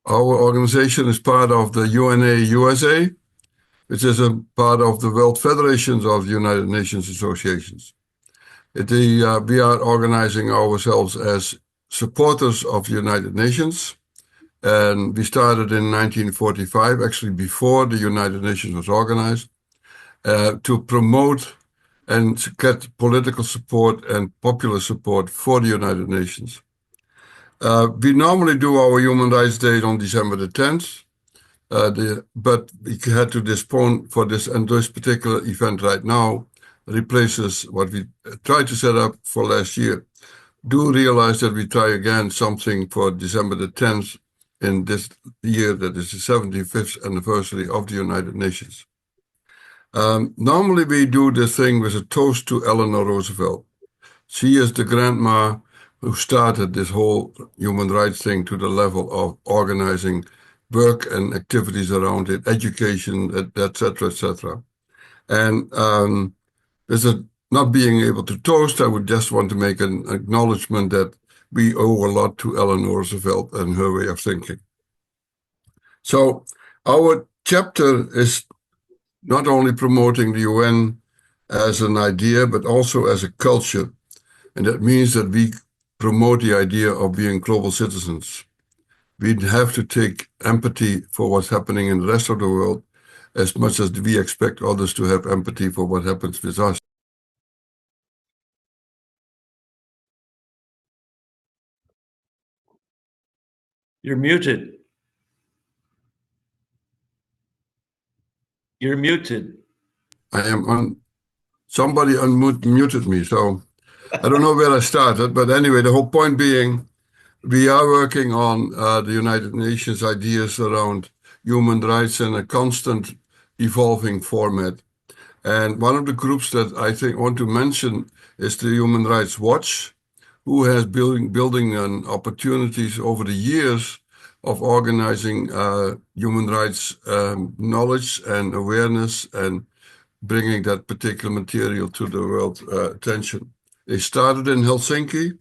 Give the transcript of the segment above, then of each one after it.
Our organization is part of the UNA USA, which is a part of the World Federations of the United Nations Associations. We are organizing ourselves as supporters of the United Nations, and we started in 1945, actually before the United Nations was organized, to promote and get political support and popular support for the United Nations. We normally do our Human Rights Day on December the 10th, but we had to postpone for this, and this particular event right now replaces what we tried to set up for last year. Do realize that we try again something for December the 10th in this year, that is the 75th anniversary of the United Nations. Normally we do this thing with a toast to Eleanor Roosevelt. She is the grandma who started this whole human rights thing to the level of organizing work and activities around it, education, etc., etc. And this is not being able to toast. I would just want to make an acknowledgement that we owe a lot to Eleanor Roosevelt and her way of thinking. So our chapter is not only promoting the UN as an idea, but also as a culture. And that means that we promote the idea of being global citizens. We have to take empathy for what's happening in the rest of the world as much as we expect others to have empathy for what happens with us. You're muted. You're muted. I am on. Somebody unmuted me, so I don't know where I started. But anyway, the whole point being, we are working on the United Nations ideas around human rights in a constant evolving format. And one of the groups that I think want to mention is the Human Rights Watch, who has building on opportunities over the years of organizing human rights knowledge and awareness and bringing that particular material to the world attention. They started in Helsinki,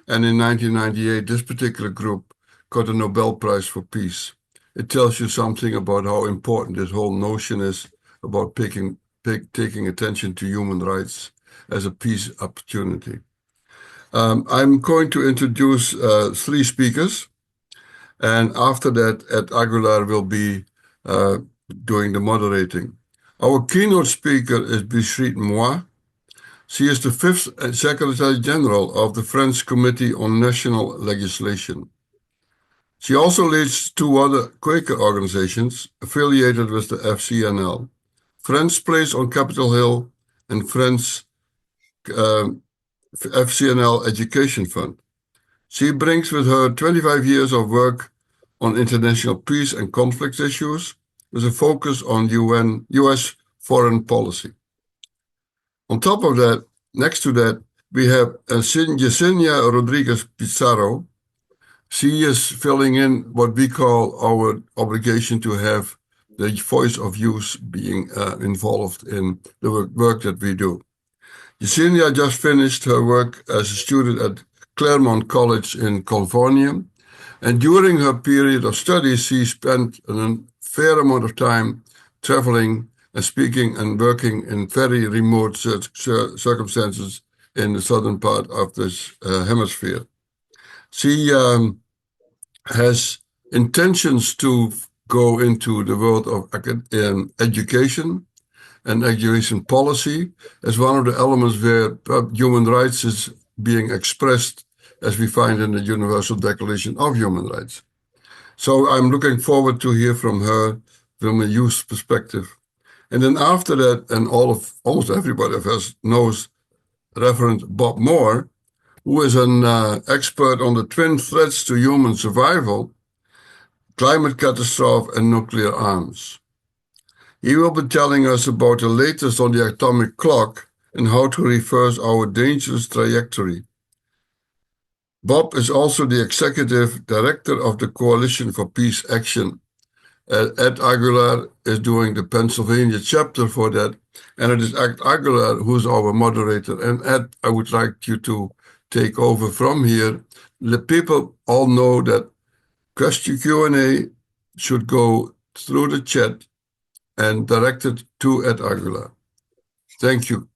and in 1998, this particular group got a Nobel Prize for Peace. It tells you something about how important this whole notion is about taking attention to human rights as a peace opportunity. I'm going to introduce 3 speakers, and after that, Ed Aguilar will be doing the moderating. Our keynote speaker is Brigitte Moi. She is the 5th Secretary General of the French Committee on National Legislation. She also leads 2 other Quaker organizations affiliated with the FCNL, Friends Place on Capitol Hill and Friends FCNL Education Fund. She brings with her 25 years of work on international peace and conflict issues with a focus on U.S. foreign policy. On top of that, next to that, we have Yesenia Rodriguez Pizarro. She is filling in what we call our obligation to have the voice of youth being involved in the work that we do. Yesenia just finished her work as a student at Claremont College in California, and during her period of study, she spent a fair amount of time traveling and speaking and working in very remote circumstances in the southern part of this hemisphere. She has intentions to go into the world of education and education policy as one of the elements where human rights is being expressed, as we find in the Universal Declaration of Human Rights. So I'm looking forward to hear from her from a youth perspective. And then after that, and almost everybody of us knows Reverend Bob Moore, who is an expert on the twin threats to human survival, climate catastrophe and nuclear arms. He will be telling us about the latest on the atomic clock and how to reverse our dangerous trajectory. Bob is also the executive director of the Coalition for Peace Action. Ed Aguilar is doing the Pennsylvania chapter for that, and it is Ed Aguilar who's our moderator. And Ed, I would like you to take over from here. The people all know that Question Q&A should go through the chat and directed to Ed Aguilar. Thank you.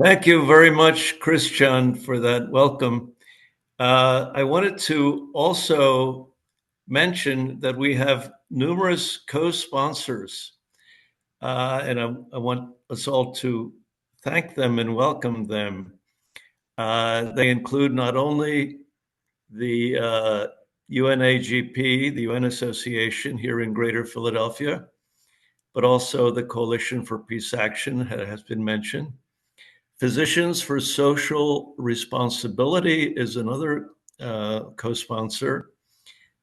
Thank you very much, Christian, for that welcome. I wanted to also mention that we have numerous co-sponsors, and I want us all to thank them and welcome them. They include not only the UNAGP, the UN Association here in Greater Philadelphia, but also the Coalition for Peace Action has been mentioned. Physicians for Social Responsibility is another co-sponsor.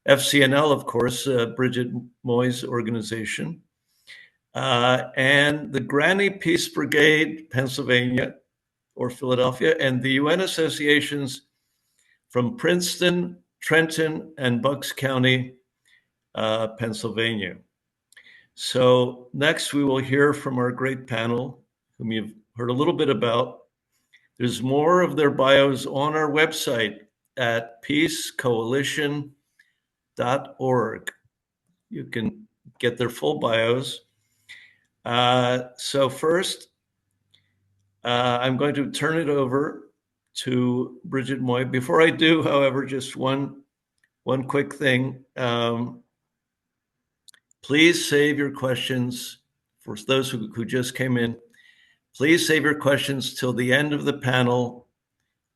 FCNL, of course, Bridget Moy's organization. And the Granny Peace Brigade, Pennsylvania or Philadelphia, and the UN associations from Princeton, Trenton, and Bucks County, Pennsylvania. So next we will hear from our great panel, whom you've heard a little bit about. There's more of their bios on our website at peacecoalition.org. You can get their full bios. So first, I'm going to turn it over to Bridget Moy. Before I do, however, just one quick thing. Please save your questions for those who just came in. Please save your questions till the end of the panel,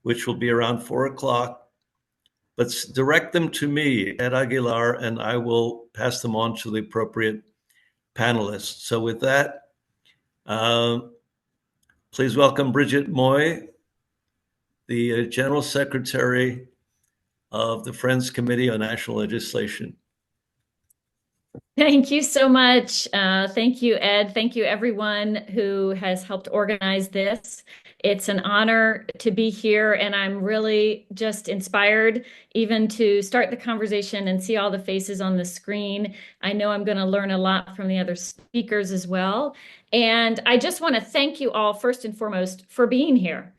which will be around 4 o'clock. But direct them to me, Ed Aguilar, and I will pass them on to the appropriate panelists. So with that, please welcome Bridget Moy, the General Secretary of the Friends Committee on National Legislation. Thank you so much. Thank you, Ed. Thank you, everyone who has helped organize this. It's an honor to be here, and I'm really just inspired even to start the conversation and see all the faces on the screen. I know I'm going to learn a lot from the other speakers as well. And I just want to thank you all, first and foremost, for being here.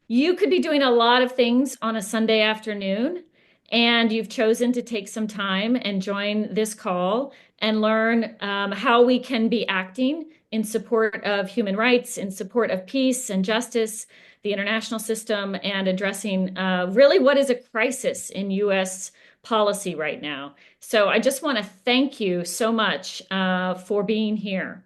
You could be doing a lot of things on a Sunday afternoon, and you've chosen to take some time and join this call and learn how we can be acting in support of human rights, in support of peace and justice, the international system, and addressing really what is a crisis in U.S. policy right now. So I just want to thank you so much for being here.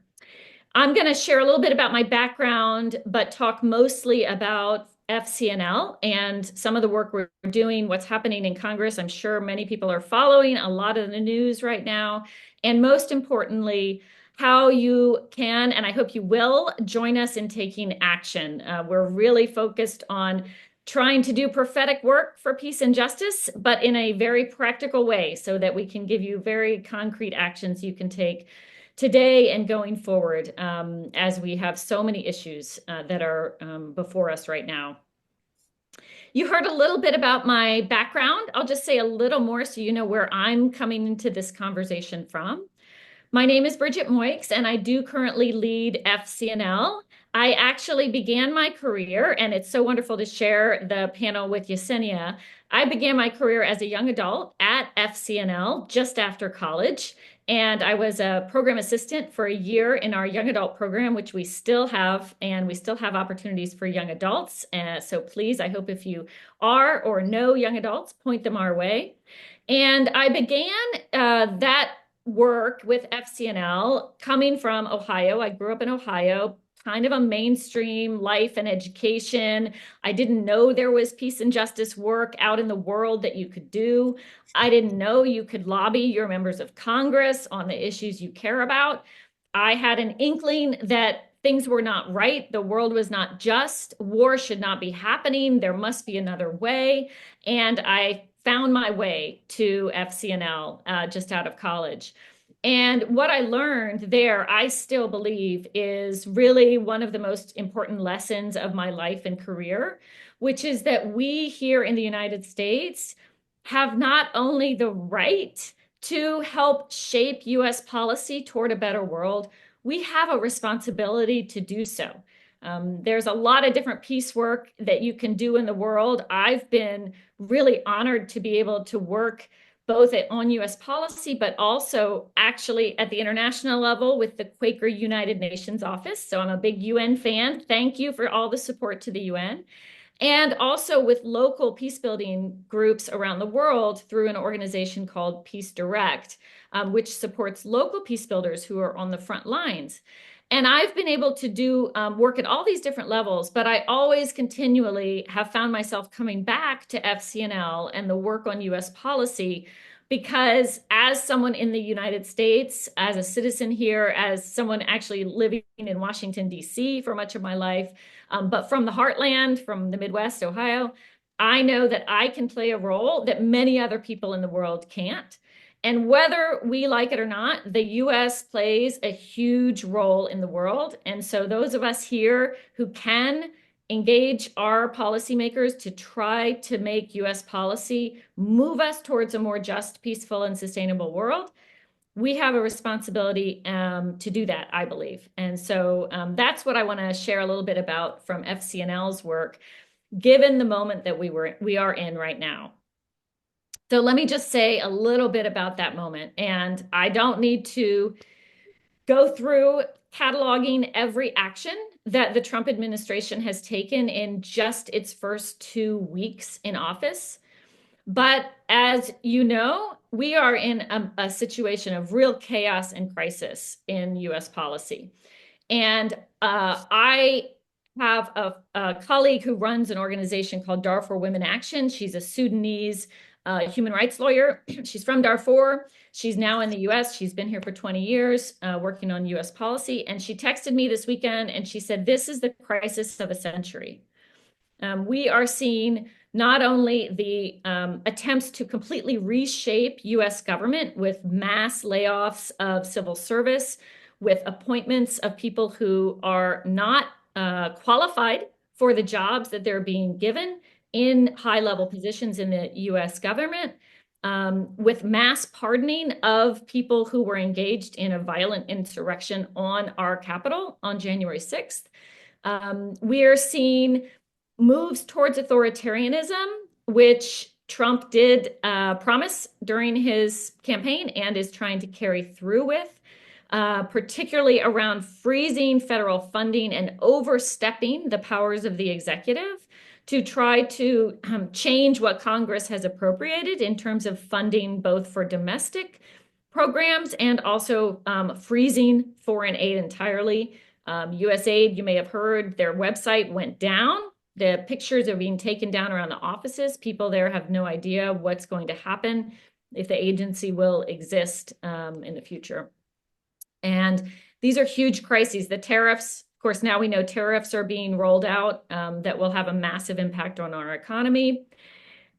I'm going to share a little bit about my background, but talk mostly about FCNL and some of the work we're doing, what's happening in Congress. I'm sure many people are following a lot of the news right now. And most importantly, how you can, and I hope you will, join us in taking action. We're really focused on trying to do prophetic work for peace and justice, but in a very practical way so that we can give you very concrete actions you can take today and going forward, as we have so many issues that are before us right now. You heard a little bit about my background. I'll just say a little more so you know where I'm coming into this conversation from. My name is Bridget Moy, and I do currently lead FCNL. I actually began my career, and it's so wonderful to share the panel with Yesenia. I began my career as a young adult at FCNL just after college. And I was a program assistant for a year in our young adult program, which we still have, and we still have opportunities for young adults. So please, I hope if you are or know young adults, point them our way. And I began that work with FCNL coming from Ohio. I grew up in Ohio, kind of a mainstream life and education. I didn't know there was peace and justice work out in the world that you could do. I didn't know you could lobby your members of Congress on the issues you care about. I had an inkling that things were not right. The world was not just. War should not be happening. There must be another way. And I found my way to FCNL just out of college. And what I learned there, I still believe, is really one of the most important lessons of my life and career, which is that we here in the United States have not only the right to help shape U.S. policy toward a better world, we have a responsibility to do so. There's a lot of different peace work that you can do in the world. I've been really honored to be able to work both on U.S. policy, but also actually at the international level with the Quaker United Nations office. So I'm a big UN fan. Thank you for all the support to the UN. And also with local peace building groups around the world through an organization called Peace Direct, which supports local peace builders who are on the front lines. And I've been able to do work at all these different levels, but I always continually have found myself coming back to FCNL and the work on US policy, because as someone in the United States, as a citizen here, as someone actually living in Washington, D.C. for much of my life, but from the heartland, from the Midwest, Ohio, I know that I can play a role that many other people in the world can't. And whether we like it or not, the US plays a huge role in the world. And so those of us here who can engage our policymakers to try to make US policy move us towards a more just, peaceful, and sustainable world, we have a responsibility to do that, I believe. And so that's what I want to share a little bit about from FCNL's work, given the moment that we are in right now. So let me just say a little bit about that moment. And I don't need to go through cataloging every action that the Trump administration has taken in just its first 2 weeks in office. But as you know, we are in a situation of real chaos and crisis in US policy. And I have a colleague who runs an organization called Darfur Women Action. She's a Sudanese human rights lawyer. She's from Darfur. She's now in the US. She's been here for 20 years working on US policy. And she texted me this weekend and she said, this is the crisis of a century. We are seeing not only the attempts to completely reshape US government with mass layoffs of civil service, with appointments of people who are not qualified for the jobs that they're being given in high-level positions in the US government, with mass pardoning of people who were engaged in a violent insurrection on our Capitol on January 6th. We are seeing moves towards authoritarianism, which Trump did promise during his campaign and is trying to carry through with, particularly around freezing federal funding and overstepping the powers of the executive to try to change what Congress has appropriated in terms of funding both for domestic programs and also freezing foreign aid entirely. USAID, you may have heard, their website went down. The pictures are being taken down around the offices. People there have no idea what's going to happen, if the agency will exist in the future. And these are huge crises. The tariffs, of course, now we know tariffs are being rolled out that will have a massive impact on our economy.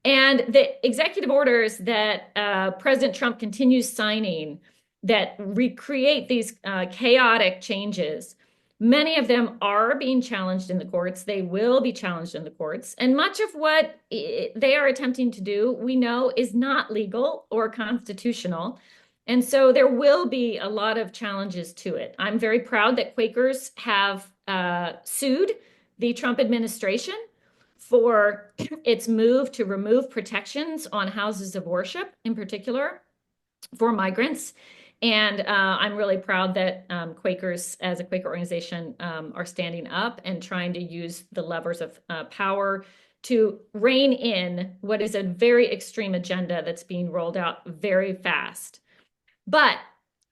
And the executive orders that President Trump continues signing that recreate these chaotic changes, many of them are being challenged in the courts. They will be challenged in the courts. And much of what they are attempting to do, we know, is not legal or constitutional. And so there will be a lot of challenges to it. I'm very proud that Quakers have sued the Trump administration for its move to remove protections on houses of worship, in particular, for migrants. And I'm really proud that Quakers, as a Quaker organization, are standing up and trying to use the levers of power to rein in what is a very extreme agenda that's being rolled out very fast. But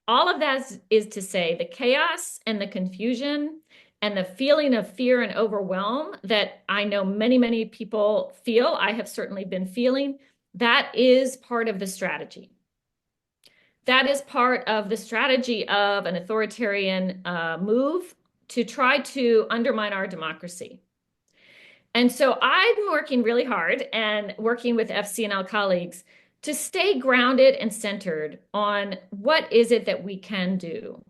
all of that is to say the chaos and the confusion and the feeling of fear and overwhelm that I know many, many people feel, I have certainly been feeling, that is part of the strategy. That is part of the strategy of an authoritarian move to try to undermine our democracy. And so I've been working really hard and working with FCNL colleagues to stay grounded and centered on what is it that we can do?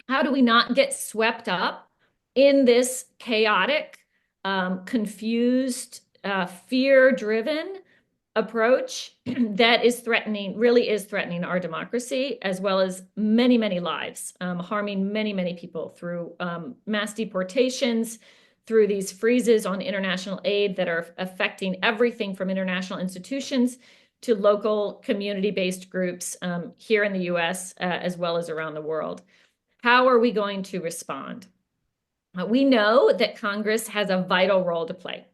How do we not get swept up in this chaotic, confused, fear-driven approach that is really is threatening our democracy, as well as many, many lives, harming many, many people through mass deportations, through these freezes on international aid that are affecting everything from international institutions to local community-based groups here in the US, as well as around the world. How are we going to respond? We know that Congress has a vital role to play.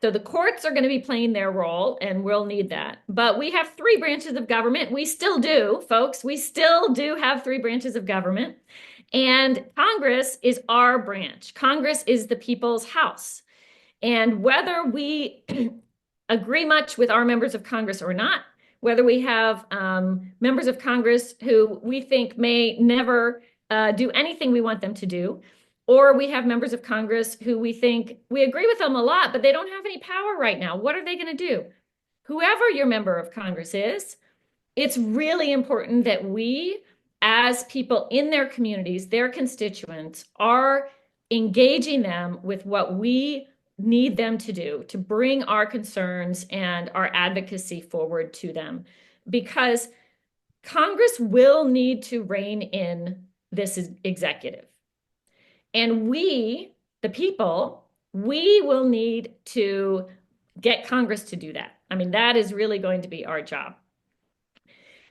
So the courts are going to be playing their role, and we'll need that. But we have three branches of government. We still do, folks. We still do have three branches of government. And Congress is our branch. Congress is the people's house. And whether we agree much with our members of Congress or not, whether we have members of Congress who we think may never do anything we want them to do, or we have members of Congress who we think we agree with them a lot, but they don't have any power right now. What are they going to do? Whoever your member of Congress is, it's really important that we, as people in their communities, their constituents, are engaging them with what we need them to do to bring our concerns and our advocacy forward to them. Because Congress will need to rein in this executive. And we, the people, we will need to get Congress to do that. I mean, that is really going to be our job.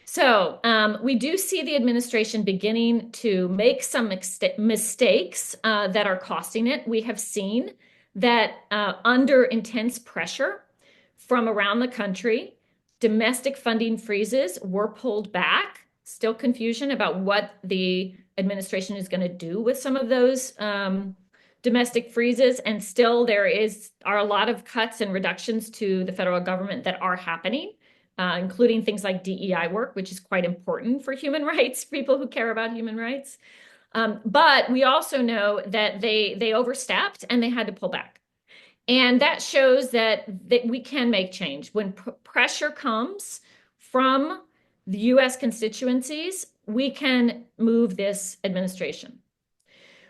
So we do see the administration beginning to make some mistakes that are costing it. We have seen that under intense pressure from around the country, domestic funding freezes were pulled back. Still confusion about what the administration is going to do with some of those domestic freezes. And still there are a lot of cuts and reductions to the federal government that are happening, including things like DEI work, which is quite important for human rights, people who care about human rights. But we also know that they overstepped and they had to pull back. And that shows that we can make change. When pressure comes from the US constituencies, we can move this administration.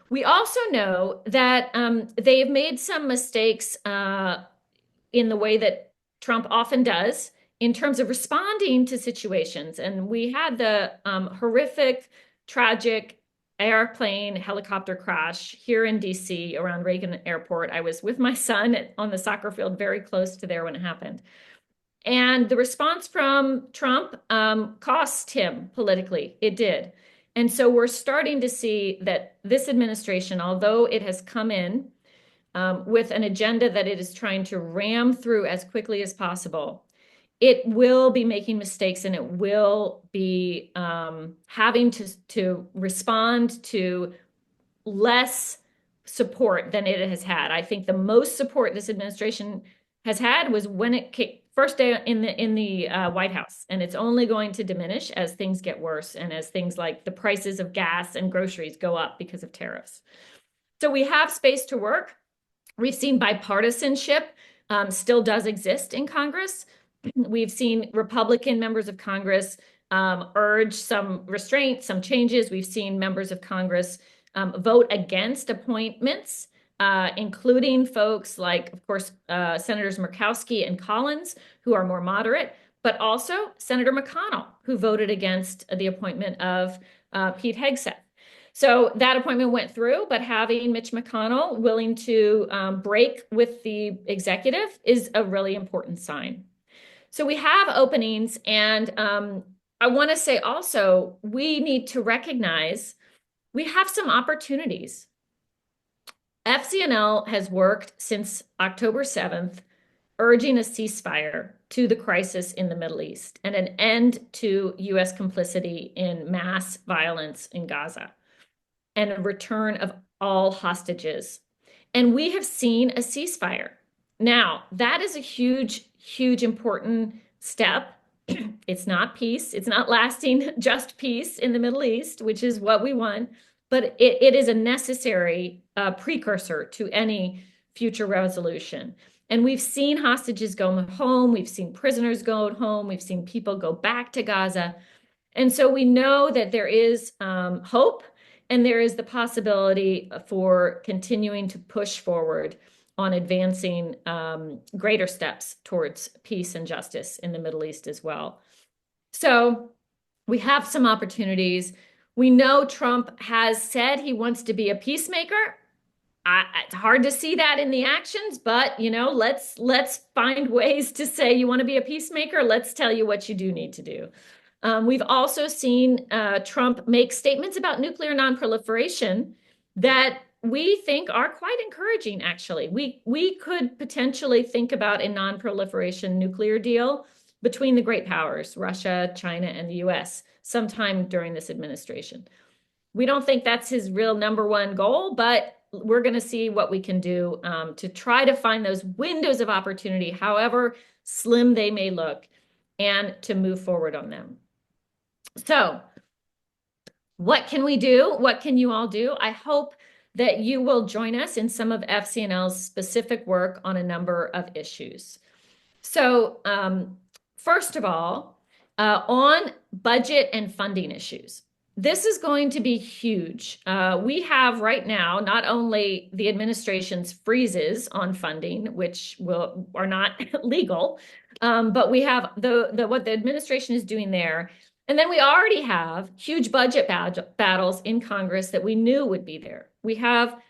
We also know that they've made some mistakes in the way that Trump often does in terms of responding to situations. And we had the horrific, tragic airplane helicopter crash here in DC around Reagan Airport. I was with my son on the soccer field very close to there when it happened. And the response from Trump cost him politically. It did. And so we're starting to see that this administration, although it has come in with an agenda that it is trying to ram through as quickly as possible, it will be making mistakes, and it will be having to respond to less support than it has had. I think the most support this administration has had was when it came first day in the White House, and it's only going to diminish as things get worse and as things like the prices of gas and groceries go up because of tariffs. So we have space to work. We've seen bipartisanship still does exist in Congress. We've seen Republican members of Congress urge some restraint, some changes. We've seen members of Congress vote against appointments, including folks like, of course, Senators Murkowski and Collins, who are more moderate, but also Senator McConnell, who voted against the appointment of Pete Hegseth. So that appointment went through, but having Mitch McConnell willing to break with the executive is a really important sign. So we have openings, and I want to say also, we need to recognize we have some opportunities. FCNL has worked since October 7th, urging a ceasefire to the crisis in the Middle East and an end to US complicity in mass violence in Gaza and a return of all hostages. And we have seen a ceasefire. Now, that is a huge, huge, important step. It's not peace. It's not lasting just peace in the Middle East, which is what we want, but it is a necessary precursor to any future resolution. And we've seen hostages go home. We've seen prisoners go home. We've seen people go back to Gaza. And so we know that there is hope, and there is the possibility for continuing to push forward on advancing greater steps towards peace and justice in the Middle East as well. So we have some opportunities. We know Trump has said he wants to be a peacemaker. It's hard to see that in the actions, but let's find ways to say you want to be a peacemaker. Let's tell you what you do need to do. We've also seen Trump make statements about nuclear nonproliferation that we think are quite encouraging, actually. We could potentially think about a nonproliferation nuclear deal between the great powers, Russia, China, and the US, sometime during this administration. We don't think that's his real number one goal, but we're going to see what we can do to try to find those windows of opportunity, however slim they may look, and to move forward on them. So what can we do? What can you all do? I hope that you will join us in some of FCNL's specific work on a number of issues. So first of all, on budget and funding issues, this is going to be huge. We have right now not only the administration's freezes on funding, which are not legal, but we have what the administration is doing there. And then we already have huge budget battles in Congress that we knew would be there. We have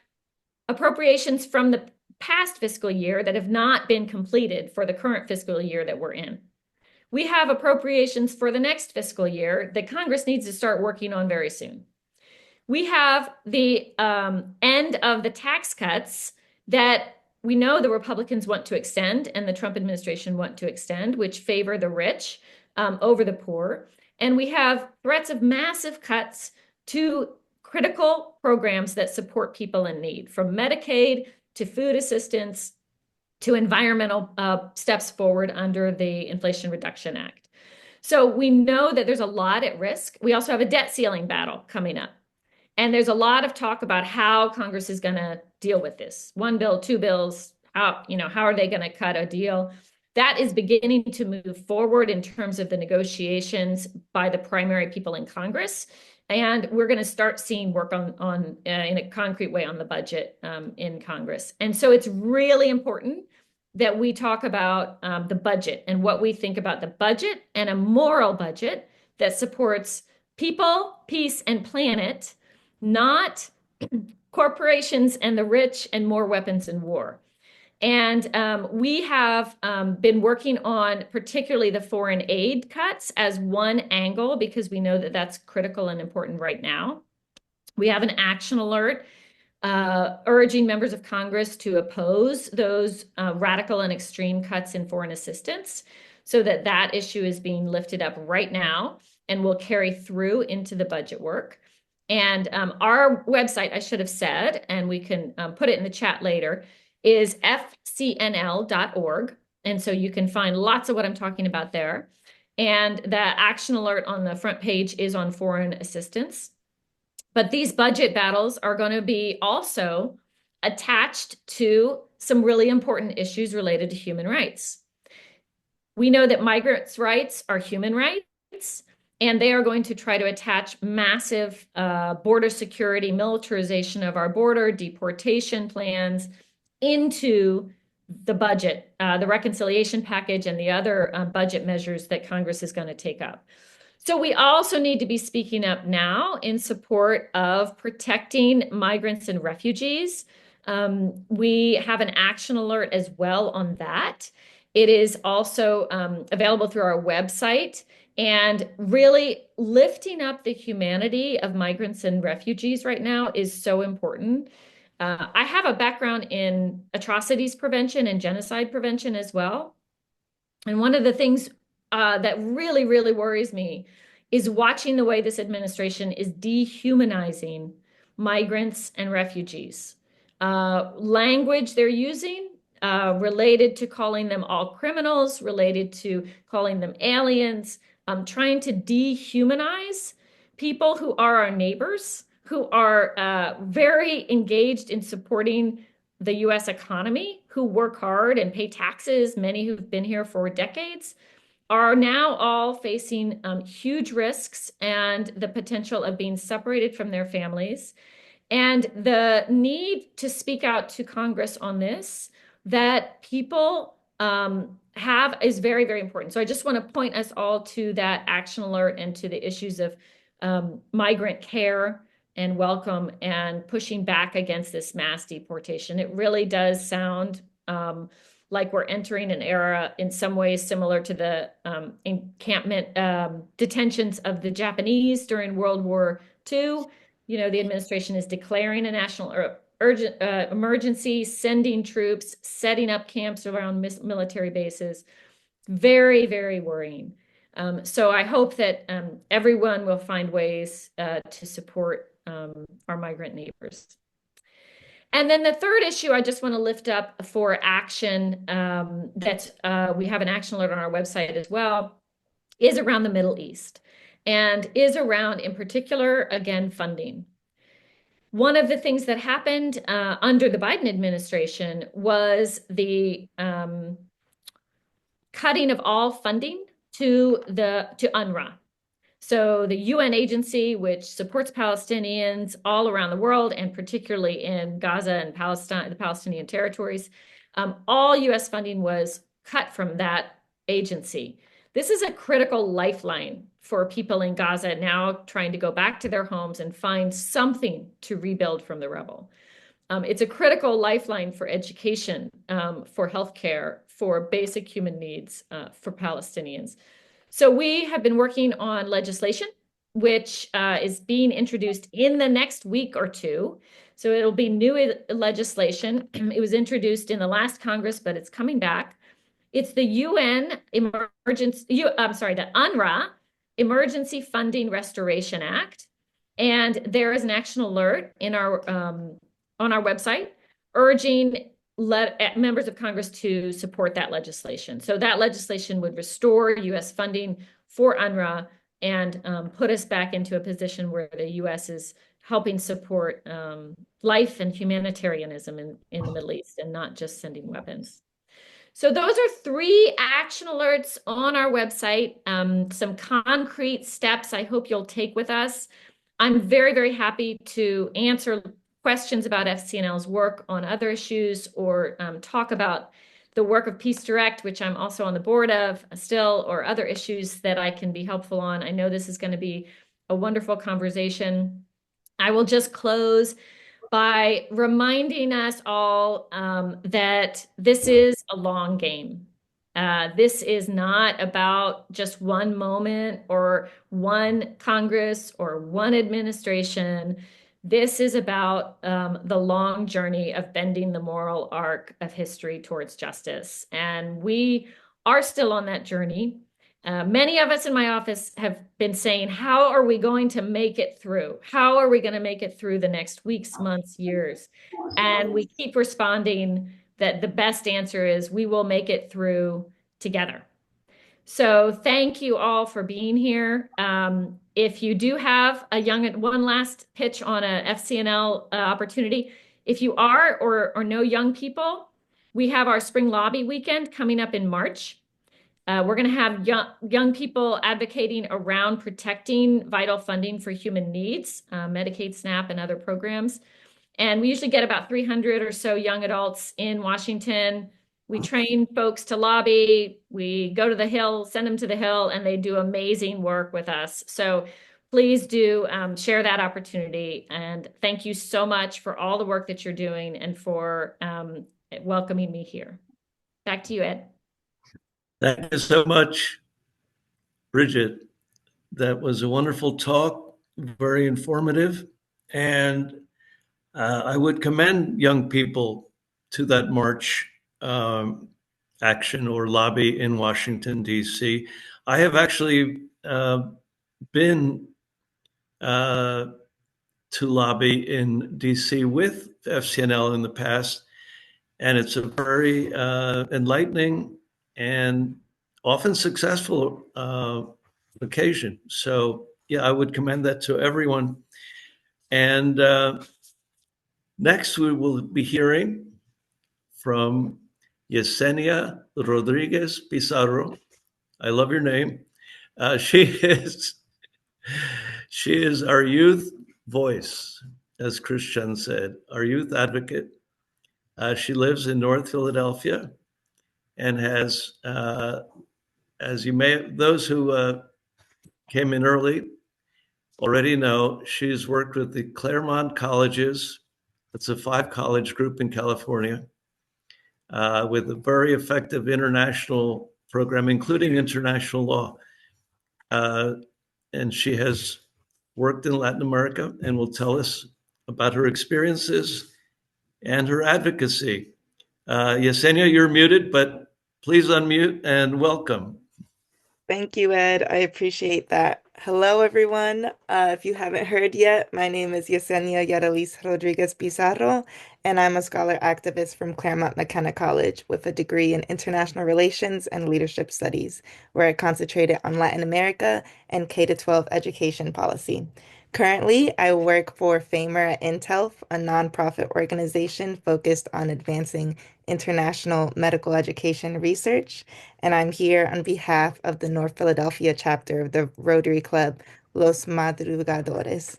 appropriations from the past fiscal year that have not been completed for the current fiscal year that we're in. We have appropriations for the next fiscal year that Congress needs to start working on very soon. We have the end of the tax cuts that we know the Republicans want to extend and the Trump administration want to extend, which favor the rich over the poor. And we have threats of massive cuts to critical programs that support people in need, from Medicaid to food assistance to environmental steps forward under the Inflation Reduction Act. So we know that there's a lot at risk. We also have a debt ceiling battle coming up. And there's a lot of talk about how Congress is going to deal with this. One bill, two bills, how are they going to cut a deal? That is beginning to move forward in terms of the negotiations by the primary people in Congress. And we're going to start seeing work on in a concrete way on the budget in Congress. And so it's really important that we talk about the budget and what we think about the budget, and a moral budget that supports people, peace, and planet, not corporations and the rich and more weapons and war. And we have been working on particularly the foreign aid cuts as one angle, because we know that that's critical and important right now. We have an action alert urging members of Congress to oppose those radical and extreme cuts in foreign assistance, so that that issue is being lifted up right now and will carry through into the budget work. And our website, I should have said, and we can put it in the chat later, is fcnl.org. And so you can find lots of what I'm talking about there. And the action alert on the front page is on foreign assistance. But these budget battles are going to be also attached to some really important issues related to human rights. We know that migrants' rights are human rights, and they are going to try to attach massive border security, militarization of our border, deportation plans into the budget, the reconciliation package, and the other budget measures that Congress is going to take up. So we also need to be speaking up now in support of protecting migrants and refugees. We have an action alert as well on that. It is also available through our website, and really lifting up the humanity of migrants and refugees right now is so important. I have a background in atrocities prevention and genocide prevention as well. And one of the things that really, really worries me is watching the way this administration is dehumanizing migrants and refugees. Language they're using related to calling them all criminals, related to calling them aliens, trying to dehumanize people who are our neighbors, who are very engaged in supporting the US economy, who work hard and pay taxes, many who've been here for decades, are now all facing huge risks and the potential of being separated from their families. And the need to speak out to Congress on this that people have is very, very important. So I just want to point us all to that action alert and to the issues of migrant care and welcome and pushing back against this mass deportation. It really does sound like we're entering an era in some ways similar to the encampment detentions of the Japanese during World War II. You know, the administration is declaring a national emergency, sending troops, setting up camps around military bases. Very, very worrying. So I hope that everyone will find ways to support our migrant neighbors. And then the third issue I just want to lift up for action that we have an action alert on our website as well is around the Middle East and is around, in particular, again, funding. One of the things that happened under the Biden administration was the cutting of all funding to UNRWA. So the UN agency, which supports Palestinians all around the world, and particularly in Gaza and Palestine, the Palestinian territories, all US funding was cut from that agency. This is a critical lifeline for people in Gaza now trying to go back to their homes and find something to rebuild from the rubble. It's a critical lifeline for education, for healthcare, for basic human needs for Palestinians. So we have been working on legislation, which is being introduced in the next week or two. So it'll be new legislation. It was introduced in the last Congress, but it's coming back. It's the the UNRWA Emergency Funding Restoration Act. And there is an action alert in our on our website urging members of Congress to support that legislation. So that legislation would restore U.S. funding for UNRWA and put us back into a position where the U.S. is helping support life and humanitarianism in the Middle East and not just sending weapons. So those are 3 action alerts on our website, some concrete steps I hope you'll take with us. I'm very, very happy to answer questions about FCNL's work on other issues or talk about the work of Peace Direct, which I'm also on the board of still, or other issues that I can be helpful on. I know this is going to be a wonderful conversation. I will just close by reminding us all that this is a long game. This is not about just one moment or one Congress or one administration. This is about the long journey of bending the moral arc of history towards justice. And we are still on that journey. Many of us in my office have been saying, how are we going to make it through? How are we going to make it through the next weeks, months, years? And we keep responding that the best answer is we will make it through together. So thank you all for being here. If you do have one last pitch on a FCNL opportunity, if you are or know young people, we have our Spring Lobby Weekend coming up in March. We're going to have young people advocating around protecting vital funding for human needs, Medicaid, SNAP, and other programs. And we usually get about 300 or so young adults in Washington. We train folks to lobby. We go to the Hill, send them to the Hill, and they do amazing work with us. So please do share that opportunity. And thank you so much for all the work that you're doing and for welcoming me here. Back to you, Ed. Thank you so much, Bridget. That was a wonderful talk, very informative. And I would commend young people to that march action or lobby in Washington, D.C. I have actually been to lobby in D.C. with FCNL in the past, and it's a very enlightening and often successful occasion. So, yeah, I would commend that to everyone. And next, we will be hearing from Yesenia Rodriguez Pizarro. I love your name. She is our youth voice. as Christian said, our youth advocate. She lives in North Philadelphia and has, as you may, those who came in early already know, she's worked with the Claremont Colleges. It's a 5-college group in California with a very effective international program, including international law. And she has worked in Latin America and will tell us about her experiences and her advocacy. Yesenia, you're muted, but please unmute and welcome. Thank you, Ed. I appreciate that. Hello, everyone. If you haven't heard yet, my name is Yesenia Yaralis Rodriguez Pizarro, and I'm a scholar activist from Claremont McKenna College with a degree in international relations and leadership studies, where I concentrated on Latin America and K-12 education policy. Currently, I work for FAMER at Intelf, a nonprofit organization focused on advancing international medical education research, and I'm here on behalf of the North Philadelphia chapter of the Rotary Club Los Madrugadores.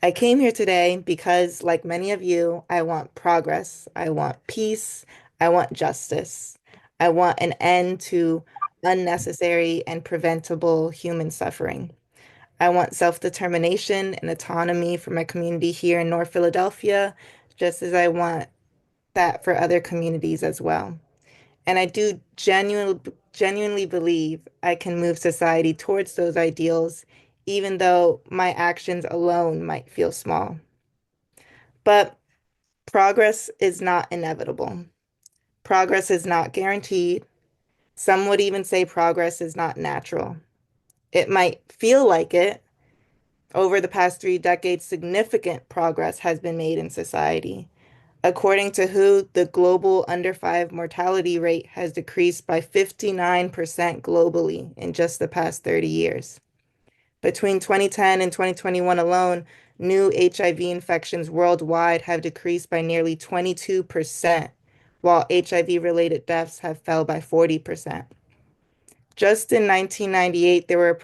I came here today because, like many of you, I want progress, I want peace, I want justice. I want an end to unnecessary and preventable human suffering. I want self-determination and autonomy for my community here in North Philadelphia, just as I want that for other communities as well. And I do genuinely believe I can move society towards those ideals, even though my actions alone might feel small. But progress is not inevitable. Progress is not guaranteed. Some would even say progress is not natural. It might feel like it. Over the past 3 decades, significant progress has been made in society. According to WHO, the global under 5 mortality rate has decreased by 59% globally in just the past 30 years. Between 2010 and 2021 alone, new HIV infections worldwide have decreased by nearly 22%, while HIV-related deaths have fell by 40%. Just in 1998, there were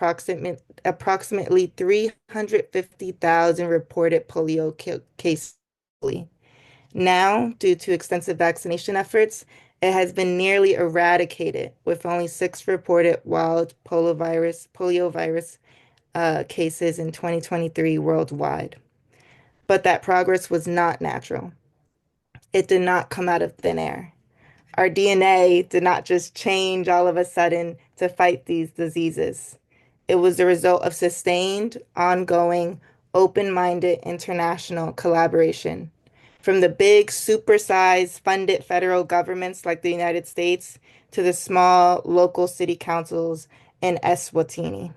approximately 350,000 reported polio cases. Now, due to extensive vaccination efforts, it has been nearly eradicated, with only 6 reported wild poliovirus cases in 2023 worldwide. But that progress was not natural. It did not come out of thin air. Our DNA did not just change all of a sudden to fight these diseases. It was the result of sustained, ongoing, open-minded international collaboration. From the big, supersized, funded federal governments like the United States to the small local city councils in Eswatini,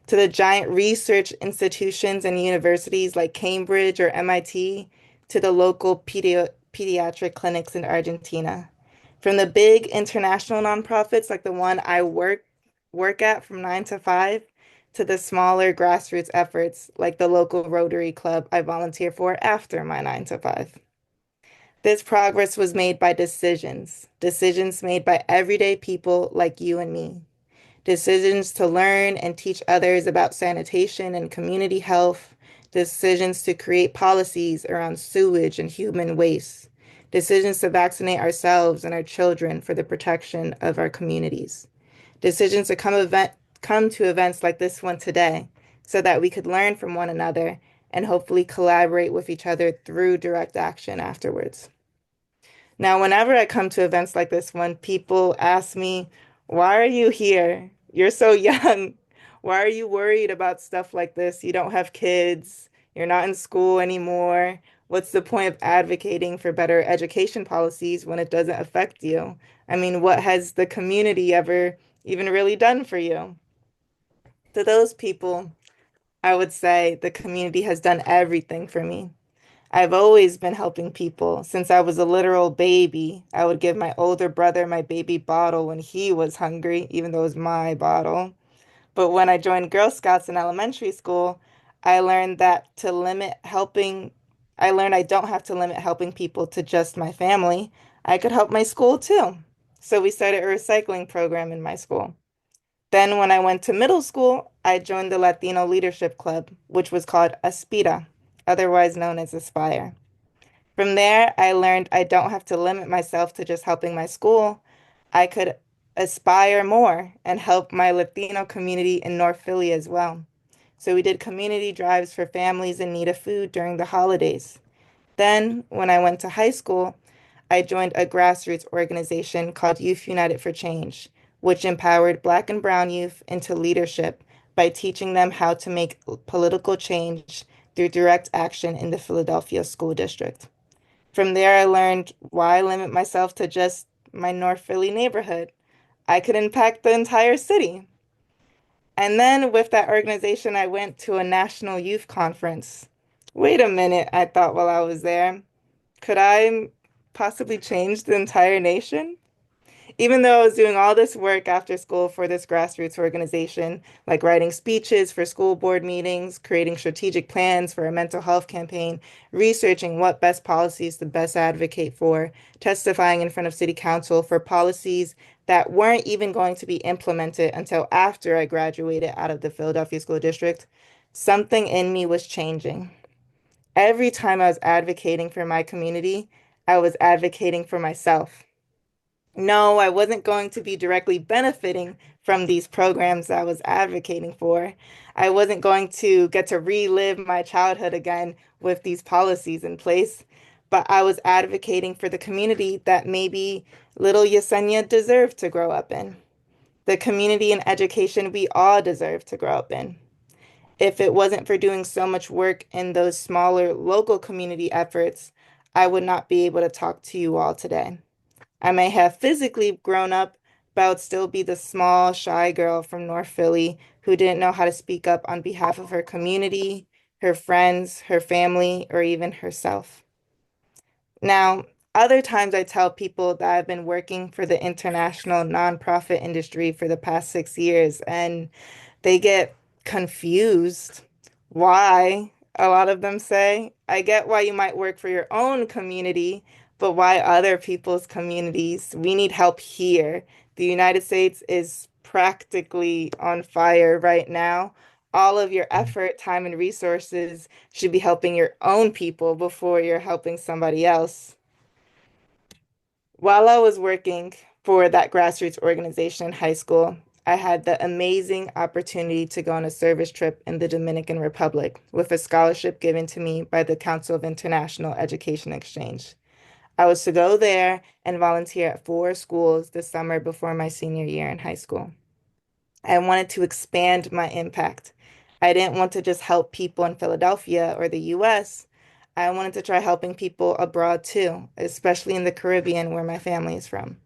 to the giant research institutions and universities like Cambridge or MIT, to the local pediatric clinics in Argentina. From the big international nonprofits like the one I work at from 9 to 5, to the smaller grassroots efforts like the local Rotary Club I volunteer for after my 9 to 5. This progress was made by decisions made by everyday people like you and me. Decisions to learn and teach others about sanitation and community health, decisions to create policies around sewage and human waste, decisions to vaccinate ourselves and our children for the protection of our communities, decisions to come to events like this one today so that we could learn from one another and hopefully collaborate with each other through direct action afterwards. Now, whenever I come to events like this one, people ask me, why are you here? You're so young. Why are you worried about stuff like this? You don't have kids. You're not in school anymore. What's the point of advocating for better education policies when it doesn't affect you? I mean, what has the community ever even really done for you? To those people, I would say the community has done everything for me. I've always been helping people. Since I was a literal baby, I would give my older brother my baby bottle when he was hungry, even though it was my bottle. But when I joined Girl Scouts in elementary school, I learned that I don't have to limit helping people to just my family. I could help my school too. So we started a recycling program in my school. Then when I went to middle school, I joined the Latino Leadership Club, which was called Aspira. otherwise known as Aspire. From there, I learned I don't have to limit myself to just helping my school. I could aspire more and help my Latino community in North Philly as well. So we did community drives for families in need of food during the holidays. Then, when I went to high school, I joined a grassroots organization called Youth United for Change, which empowered Black and Brown youth into leadership by teaching them how to make political change through direct action in the Philadelphia School District. From there, I learned why limit myself to just my North Philly neighborhood. I could impact the entire city. And then with that organization, I went to a national youth conference. Wait a minute, I thought while I was there. Could I possibly change the entire nation? Even though I was doing all this work after school for this grassroots organization, like writing speeches for school board meetings, creating strategic plans for a mental health campaign, researching what best policies to best advocate for, testifying in front of city council for policies that weren't even going to be implemented until after I graduated out of the Philadelphia School District, something in me was changing. Every time I was advocating for my community, I was advocating for myself. No, I wasn't going to be directly benefiting from these programs I was advocating for. I wasn't going to get to relive my childhood again with these policies in place, but I was advocating for the community that maybe little Yesenia deserved to grow up in, the community and education we all deserve to grow up in. If it wasn't for doing so much work in those smaller local community efforts, I would not be able to talk to you all today. I may have physically grown up, but I would still be the small, shy girl from North Philly who didn't know how to speak up on behalf of her community, her friends, her family, or even herself. Now, other times I tell people that I've been working for the international nonprofit industry for the past 6 years, and they get confused. Why? A lot of them say, I get why you might work for your own community, but why other people's communities? We need help here. The United States is practically on fire right now. All of your effort, time, and resources should be helping your own people before you're helping somebody else. While I was working for that grassroots organization in high school, I had the amazing opportunity to go on a service trip in the Dominican Republic with a scholarship given to me by the Council of International Education Exchange. I was to go there and volunteer at 4 schools the summer before my senior year in high school. I wanted to expand my impact. I didn't want to just help people in Philadelphia or the US. I wanted to try helping people abroad too, especially in the Caribbean where my family is from.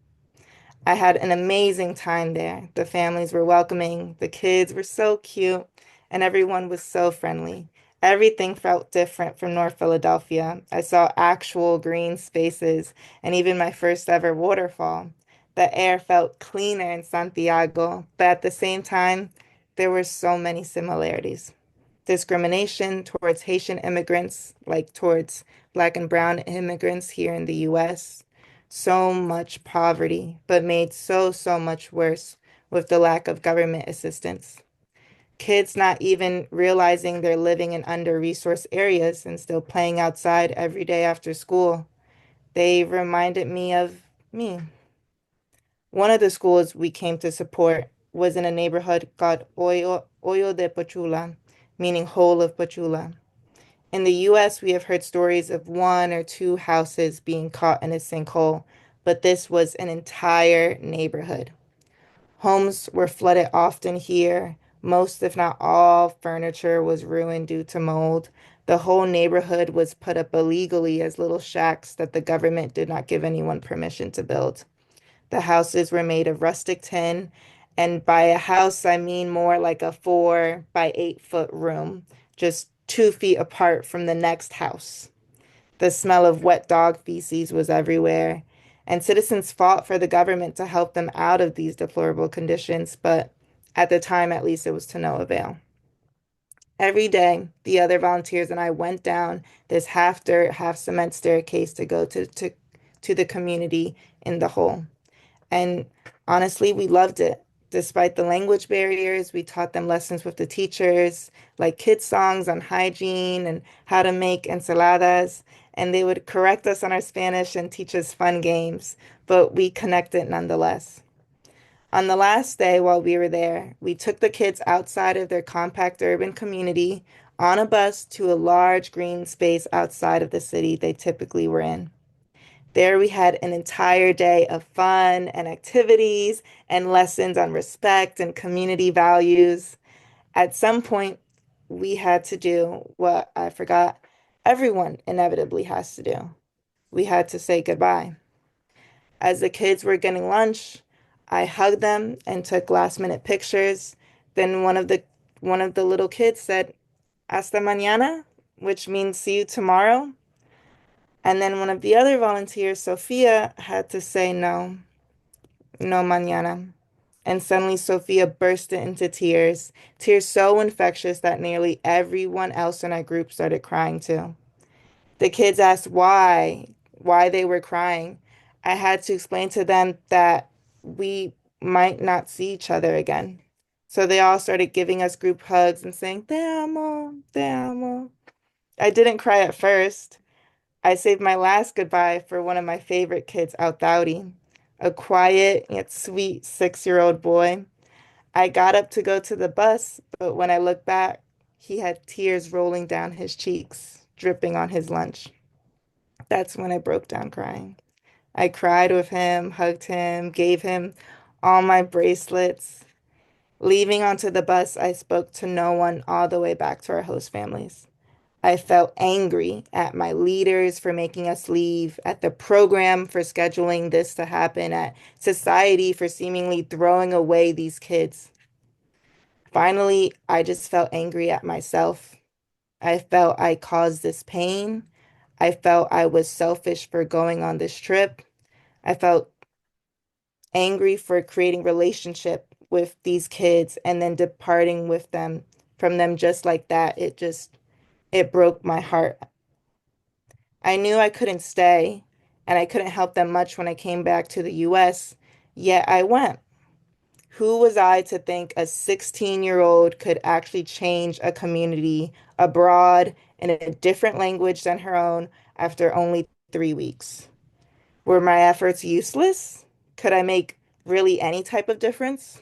I had an amazing time there. The families were welcoming, the kids were so cute, and everyone was so friendly. Everything felt different from North Philadelphia. I saw actual green spaces and even my first ever waterfall. The air felt cleaner in Santiago, but at the same time, there were so many similarities. Discrimination towards Haitian immigrants, like towards Black and Brown immigrants here in the US. So much poverty, but made so much worse with the lack of government assistance. Kids not even realizing they're living in under-resourced areas and still playing outside every day after school. They reminded me of me. One of the schools we came to support was in a neighborhood called Hoyo de Pochula, meaning hole of Pochula. In the US, we have heard stories of 1 or 2 houses being caught in a sinkhole, but this was an entire neighborhood. Homes were flooded often here. Most, if not all, furniture was ruined due to mold. The whole neighborhood was put up illegally as little shacks that the government did not give anyone permission to build. The houses were made of rustic tin, and by a house, I mean more like a 4 by 8 foot room, just 2 feet apart from the next house. The smell of wet dog feces was everywhere, and citizens fought for the government to help them out of these deplorable conditions, but at the time, at least, it was to no avail. Every day, the other volunteers and I went down this half dirt, half cement staircase to go to the community in the hole. And honestly, we loved it. Despite the language barriers, we taught them lessons with the teachers, like kids' songs on hygiene and how to make ensaladas. And they would correct us on our Spanish and teach us fun games, but we connected nonetheless. On the last day while we were there, we took the kids outside of their compact urban community on a bus to a large green space outside of the city they typically were in. There we had an entire day of fun and activities and lessons on respect and community values. At some point, we had to do what I forgot everyone inevitably has to do. We had to say goodbye. As the kids were getting lunch, I hugged them and took last minute pictures. Then one of the little kids said, "Hasta mañana," which means see you tomorrow. And then one of the other volunteers, Sophia, had to say no, no mañana. And suddenly Sophia burst into tears, tears so infectious that nearly everyone else in our group started crying too. The kids asked why they were crying. I had to explain to them that we might not see each other again. So they all started giving us group hugs and saying, Te amo, te amo. I didn't cry at first. I saved my last goodbye for one of my favorite kids, Autauri, a quiet yet sweet 6-year-old boy. I got up to go to the bus, but when I looked back, he had tears rolling down his cheeks, dripping on his lunch. That's when I broke down crying. I cried with him, hugged him, gave him all my bracelets. Leaving onto the bus, I spoke to no one all the way back to our host families. I felt angry at my leaders for making us leave, at the program for scheduling this to happen, at society for seemingly throwing away these kids. Finally, I just felt angry at myself. I felt I caused this pain. I felt I was selfish for going on this trip. I felt angry for creating relationship with these kids and then departing with them from them just like that. It broke my heart. I knew I couldn't stay and I couldn't help them much when I came back to the US, yet I went. Who was I to think a 16-year-old could actually change a community abroad in a different language than her own after only 3 weeks? Were my efforts useless? Could I make really any type of difference?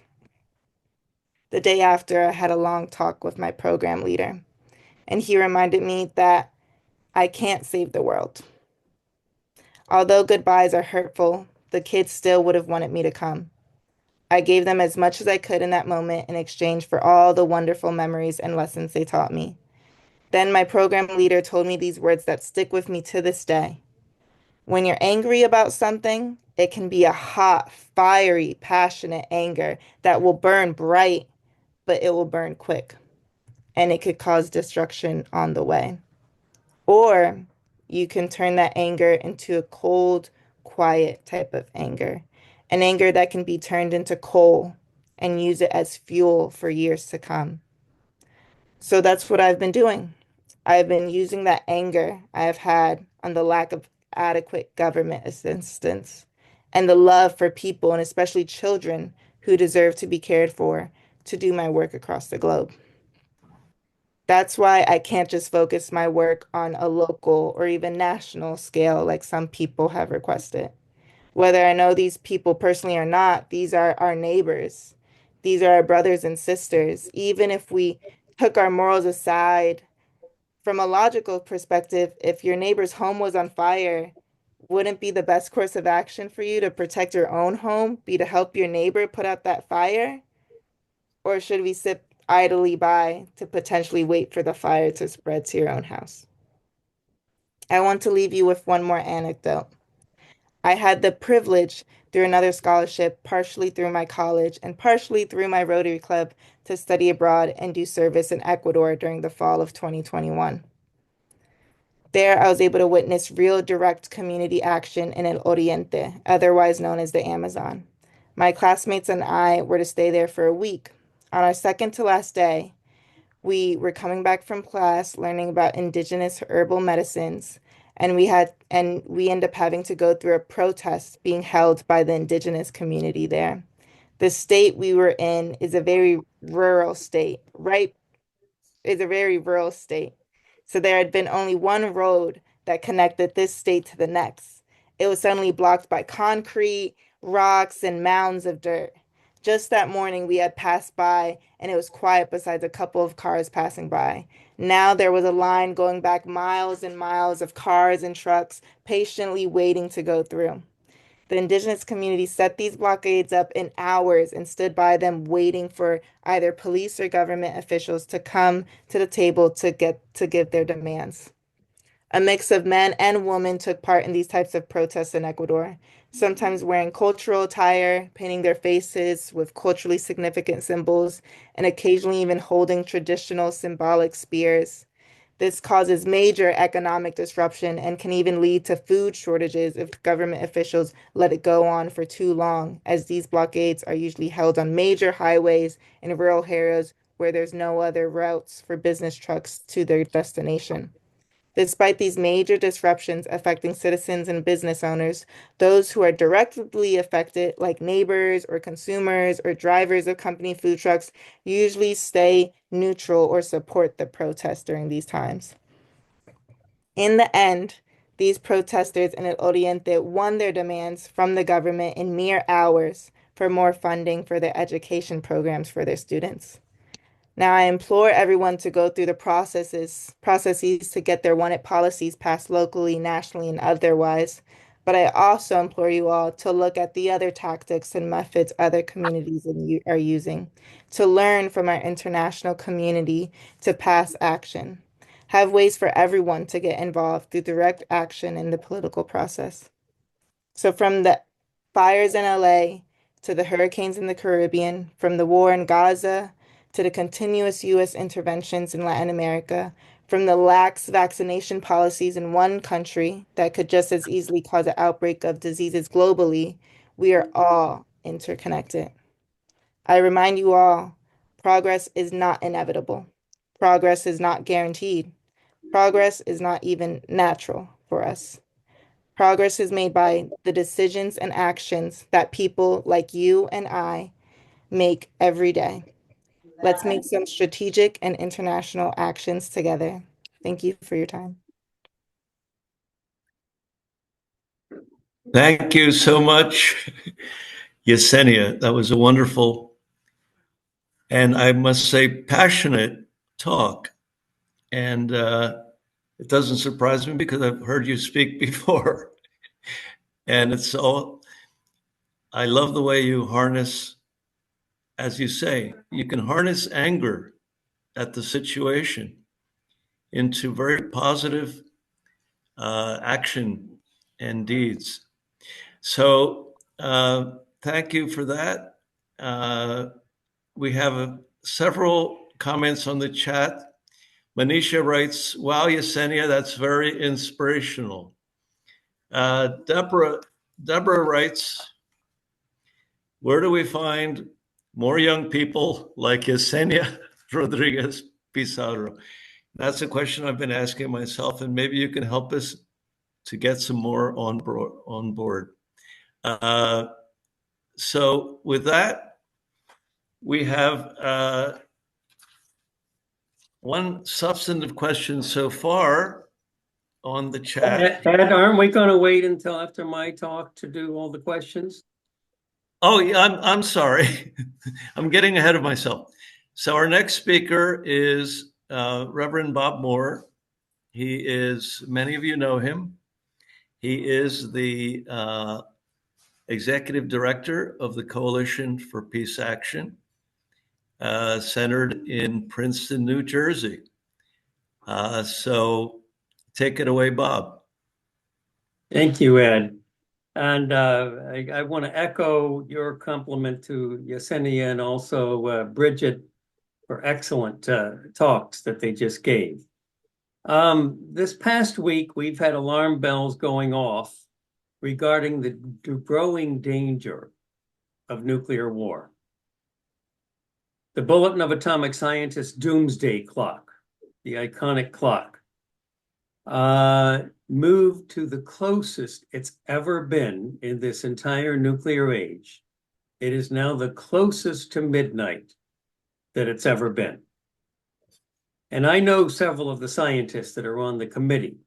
The day after, I had a long talk with my program leader, and he reminded me that I can't save the world. Although goodbyes are hurtful, the kids still would have wanted me to come. I gave them as much as I could in that moment in exchange for all the wonderful memories and lessons they taught me. Then my program leader told me these words that stick with me to this day. When you're angry about something, it can be a hot, fiery, passionate anger that will burn bright, but it will burn quick, and it could cause destruction on the way. Or you can turn that anger into a cold, quiet type of anger, an anger that can be turned into coal and use it as fuel for years to come. So that's what I've been doing. I've been using that anger I have had on the lack of adequate government assistance and the love for people and especially children who deserve to be cared for to do my work across the globe. That's why I can't just focus my work on a local or even national scale like some people have requested. Whether I know these people personally or not, these are our neighbors. These are our brothers and sisters. Even if we took our morals aside, from a logical perspective, if your neighbor's home was on fire, wouldn't be the best course of action for you to protect your own home be to help your neighbor put out that fire? Or should we sit idly by to potentially wait for the fire to spread to your own house? I want to leave you with one more anecdote. I had the privilege through another scholarship, partially through my college and partially through my Rotary Club, to study abroad and do service in Ecuador during the fall of 2021. There, I was able to witness real direct community action in El Oriente, otherwise known as the Amazon. My classmates and I were to stay there for a week. On our second to last day, we were coming back from class learning about indigenous herbal medicines, and we ended up having to go through a protest being held by the indigenous community there. The state we were in is a very rural state, right? Is a very rural state. So there had been only one road that connected this state to the next. It was suddenly blocked by concrete, rocks, and mounds of dirt. Just that morning, we had passed by, and it was quiet besides a couple of cars passing by. Now there was a line going back miles and miles of cars and trucks patiently waiting to go through. The indigenous community set these blockades up in hours and stood by them waiting for either police or government officials to come to the table to give their demands. A mix of men and women took part in these types of protests in Ecuador, sometimes wearing cultural attire, painting their faces with culturally significant symbols, and occasionally even holding traditional symbolic spears. This causes major economic disruption and can even lead to food shortages if government officials let it go on for too long, as these blockades are usually held on major highways in rural areas where there's no other routes for business trucks to their destination. Despite these major disruptions affecting citizens and business owners, those who are directly affected, like neighbors or consumers or drivers of company food trucks, usually stay neutral or support the protests during these times. In the end, these protesters in El Oriente won their demands from the government in mere hours for more funding for their education programs for their students. Now, I implore everyone to go through the processes to get their wanted policies passed locally, nationally, and otherwise. But I also implore you all to look at the other tactics and methods other communities are using, to learn from our international community to pass action. Have ways for everyone to get involved through direct action in the political process. So from the fires in LA to the hurricanes in the Caribbean, from the war in Gaza to the continuous US interventions in Latin America, from the lax vaccination policies in one country that could just as easily cause an outbreak of diseases globally, we are all interconnected. I remind you all, progress is not inevitable. Progress is not guaranteed. Progress is not even natural for us. Progress is made by the decisions and actions that people like you and I make every day. Let's make some strategic and international actions together. Thank you for your time. Thank you so much, Yesenia. That was a wonderful and, I must say, passionate talk. And it doesn't surprise me because I've heard you speak before. And I love the way you harness, as you say, you can harness anger at the situation into very positive action and deeds. So thank you for that. We have several comments on the chat. Manisha writes, wow, Yesenia, that's very inspirational. Deborah writes, where do we find more young people like Yesenia Rodriguez Pizarro? That's a question I've been asking myself, and maybe you can help us to get some more on board. So with that, we have one substantive question so far on the chat. Ed, aren't we going to wait until after my talk to do all the questions? Oh, yeah, I'm sorry. I'm getting ahead of myself. So our next speaker is Reverend Bob Moore. He is, many of you know him. He is the executive director of the Coalition for Peace Action, centered in Princeton, New Jersey. So take it away, Bob. Thank you, Ed. And I want to echo your compliment to Yesenia and also Bridget for excellent talks that they just gave. This past week, we've had alarm bells going off regarding the growing danger of nuclear war. The Bulletin of Atomic Scientists Doomsday Clock, the iconic clock, moved to the closest it's ever been in this entire nuclear age It is now the closest to midnight that it's ever been. And I know several of the scientists that are on the committee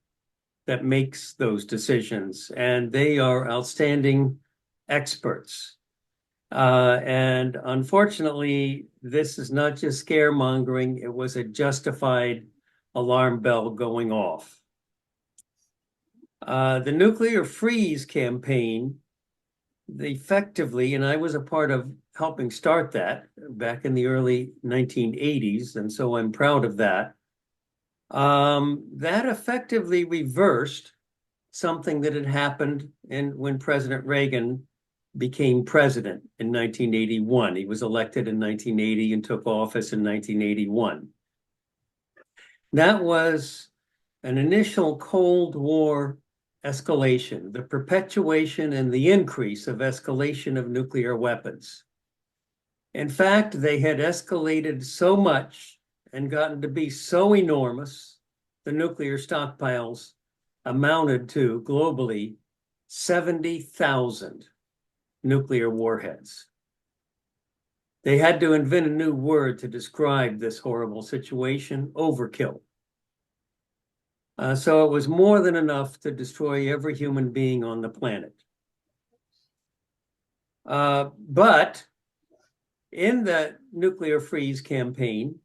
that makes those decisions, and they are outstanding experts. And unfortunately, this is not just scaremongering, it was a justified alarm bell going off. The nuclear freeze campaign, effectively, and I was a part of helping start that back in the early 1980s, and so I'm proud of that. That effectively reversed something that had happened when President Reagan became president in 1981. He was elected in 1980 and took office in 1981. That was an initial Cold War escalation, the perpetuation and the increase of escalation of nuclear weapons. In fact, they had escalated so much and gotten to be so enormous, the nuclear stockpiles amounted to globally 70,000 nuclear warheads. They had to invent a new word to describe this horrible situation: overkill. So it was more than enough to destroy every human being on the planet. But in the nuclear freeze campaign,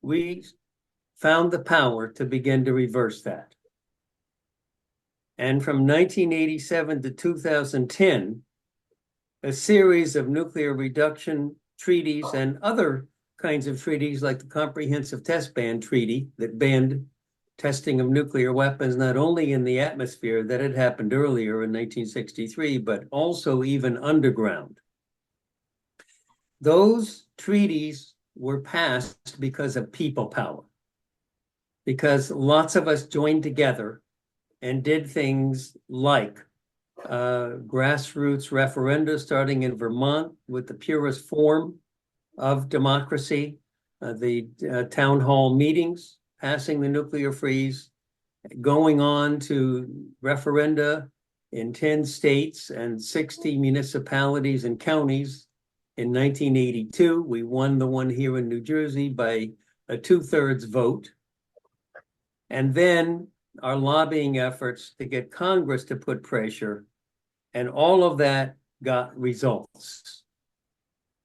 we found the power to begin to reverse that. And from 1987 to 2010, a series of nuclear reduction treaties and other kinds of treaties, like the Comprehensive Test Ban Treaty that banned testing of nuclear weapons, not only in the atmosphere, that had happened earlier in 1963, but also even underground. Those treaties were passed because of people power, because lots of us joined together and did things like grassroots referenda, starting in Vermont with the purest form of democracy, the town hall meetings, passing the nuclear freeze, going on to referenda in 10 states and 60 municipalities and counties. In 1982, we won the one here in New Jersey by a 2/3 vote. And then our lobbying efforts to get Congress to put pressure, and all of that got results.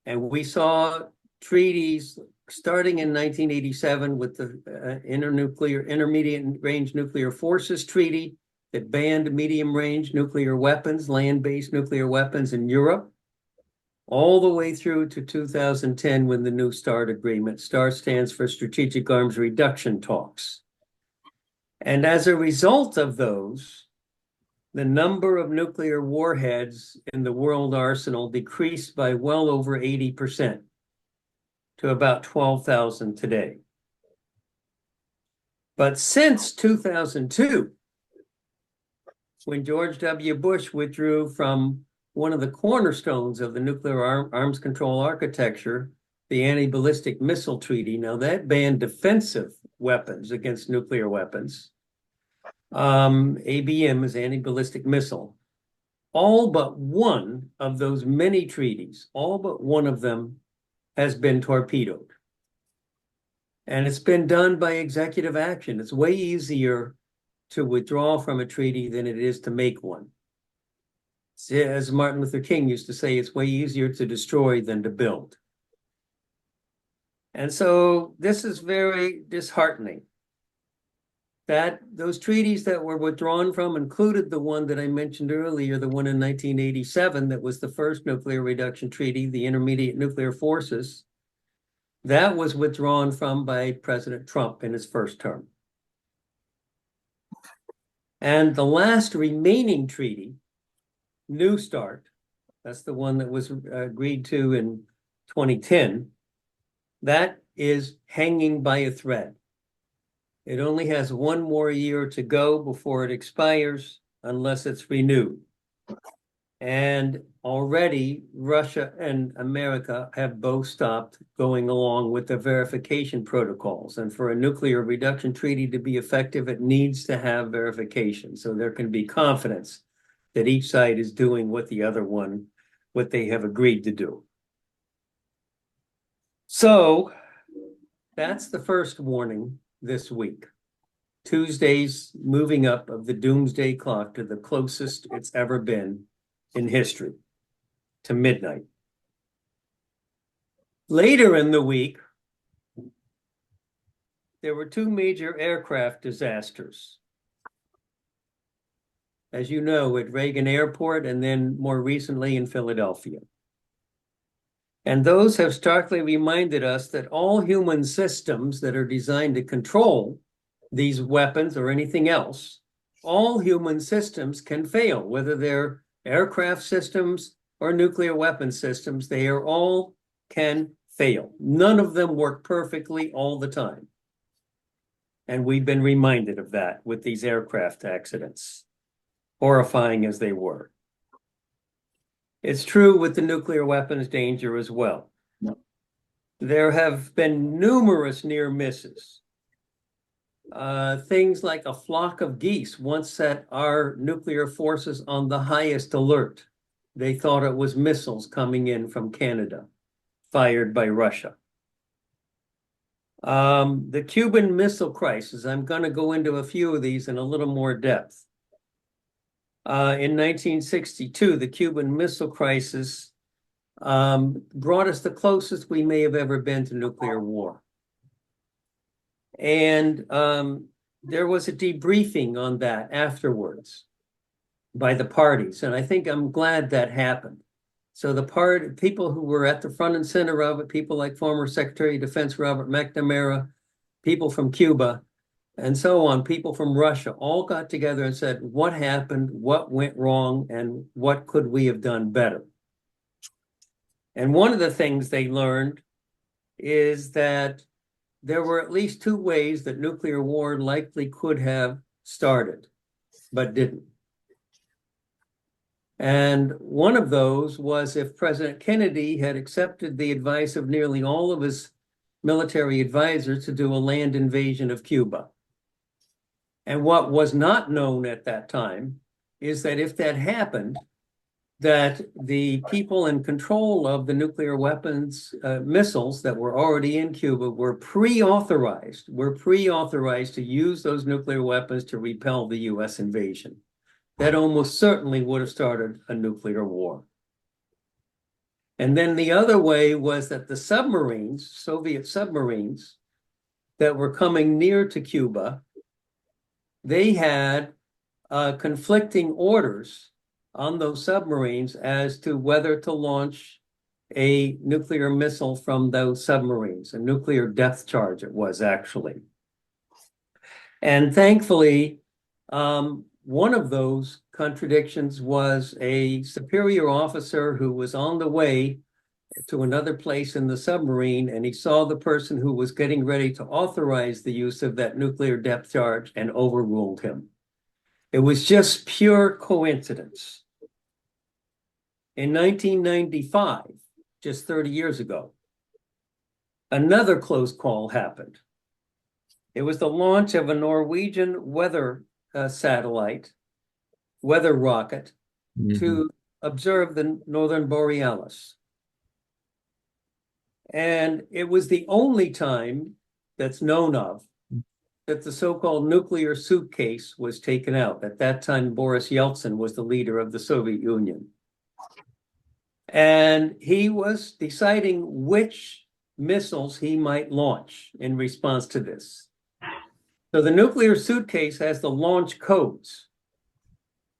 And we saw treaties starting in 1987 with the Intermediate Range Nuclear Forces Treaty that banned medium-range nuclear weapons, land-based nuclear weapons in Europe, all the way through to 2010 when the New START agreement, START stands for Strategic Arms Reduction Talks. And as a result of those, the number of nuclear warheads in the world arsenal decreased by well over 80% to about 12,000 today. But since 2002, when George W. Bush withdrew from one of the cornerstones of the nuclear arms control architecture, the Anti-Ballistic Missile Treaty, now that banned defensive weapons against nuclear weapons. ABM is anti-ballistic missile. All but one of those many treaties, all but one of them has been torpedoed. And it's been done by executive action. It's way easier to withdraw from a treaty than it is to make one. As Martin Luther King used to say, it's way easier to destroy than to build. And so this is very disheartening. That those treaties that were withdrawn from included the one that I mentioned earlier, the one in 1987 that was the first nuclear reduction treaty, the Intermediate Nuclear Forces. That was withdrawn from by President Trump in his first term. And the last remaining treaty, New START, that's the one that was agreed to in 2010, that is hanging by a thread. It only has one more year to go before it expires unless it's renewed. And already Russia and America have both stopped going along with the verification protocols. And for a nuclear reduction treaty to be effective, it needs to have verification. So there can be confidence that each side is doing what the other one what they have agreed to do. So that's the first warning this week. Tuesday's moving up of the doomsday clock to the closest it's ever been in history, to midnight. Later in the week, there were two major aircraft disasters. As you know, at Reagan Airport and then more recently in Philadelphia. And those have starkly reminded us that all human systems that are designed to control these weapons or anything else, all human systems can fail, whether they're aircraft systems or nuclear weapon systems, they are all can fail. None of them work perfectly all the time. And we've been reminded of that with these aircraft accidents, horrifying as they were. It's true with the nuclear weapons danger as well. There have been numerous near misses. Things like a flock of geese once set our nuclear forces on the highest alert. They thought it was missiles coming in from Canada, fired by Russia. The Cuban Missile Crisis, I'm going to go into a few of these in a little more depth. In 1962, the Cuban Missile Crisis brought us the closest we may have ever been to nuclear war. And there was a debriefing on that afterwards by the parties. And I think I'm glad that happened. So the people who were at the front and center of it, people like former Secretary of Defense Robert McNamara, people from Cuba, and so on, people from Russia, all got together and said, what happened, what went wrong, and what could we have done better? And one of the things they learned is that there were at least two ways that nuclear war likely could have started, but didn't. And one of those was if President Kennedy had accepted the advice of nearly all of his military advisors to do a land invasion of Cuba. And what was not known at that time is that if that happened, that the people in control of the nuclear weapons missiles that were already in Cuba were pre-authorized to use those nuclear weapons to repel the US invasion. That almost certainly would have started a nuclear war. And then the other way was that the submarines, Soviet submarines, that were coming near to Cuba, they had conflicting orders on those submarines as to whether to launch a nuclear missile from those submarines, a nuclear depth charge it was actually. And thankfully, one of those contradictions was a superior officer who was on the way to another place in the submarine, and he saw the person who was getting ready to authorize the use of that nuclear depth charge and overruled him. It was just pure coincidence. In 1995, just 30 years ago, another close call happened. It was the launch of a Norwegian weather satellite, weather rocket, to observe the Northern Borealis. And it was the only time that's known of that the so-called nuclear suitcase was taken out. At that time, Boris Yeltsin was the leader of the Soviet Union. And he was deciding which missiles he might launch in response to this. So the nuclear suitcase has the launch codes.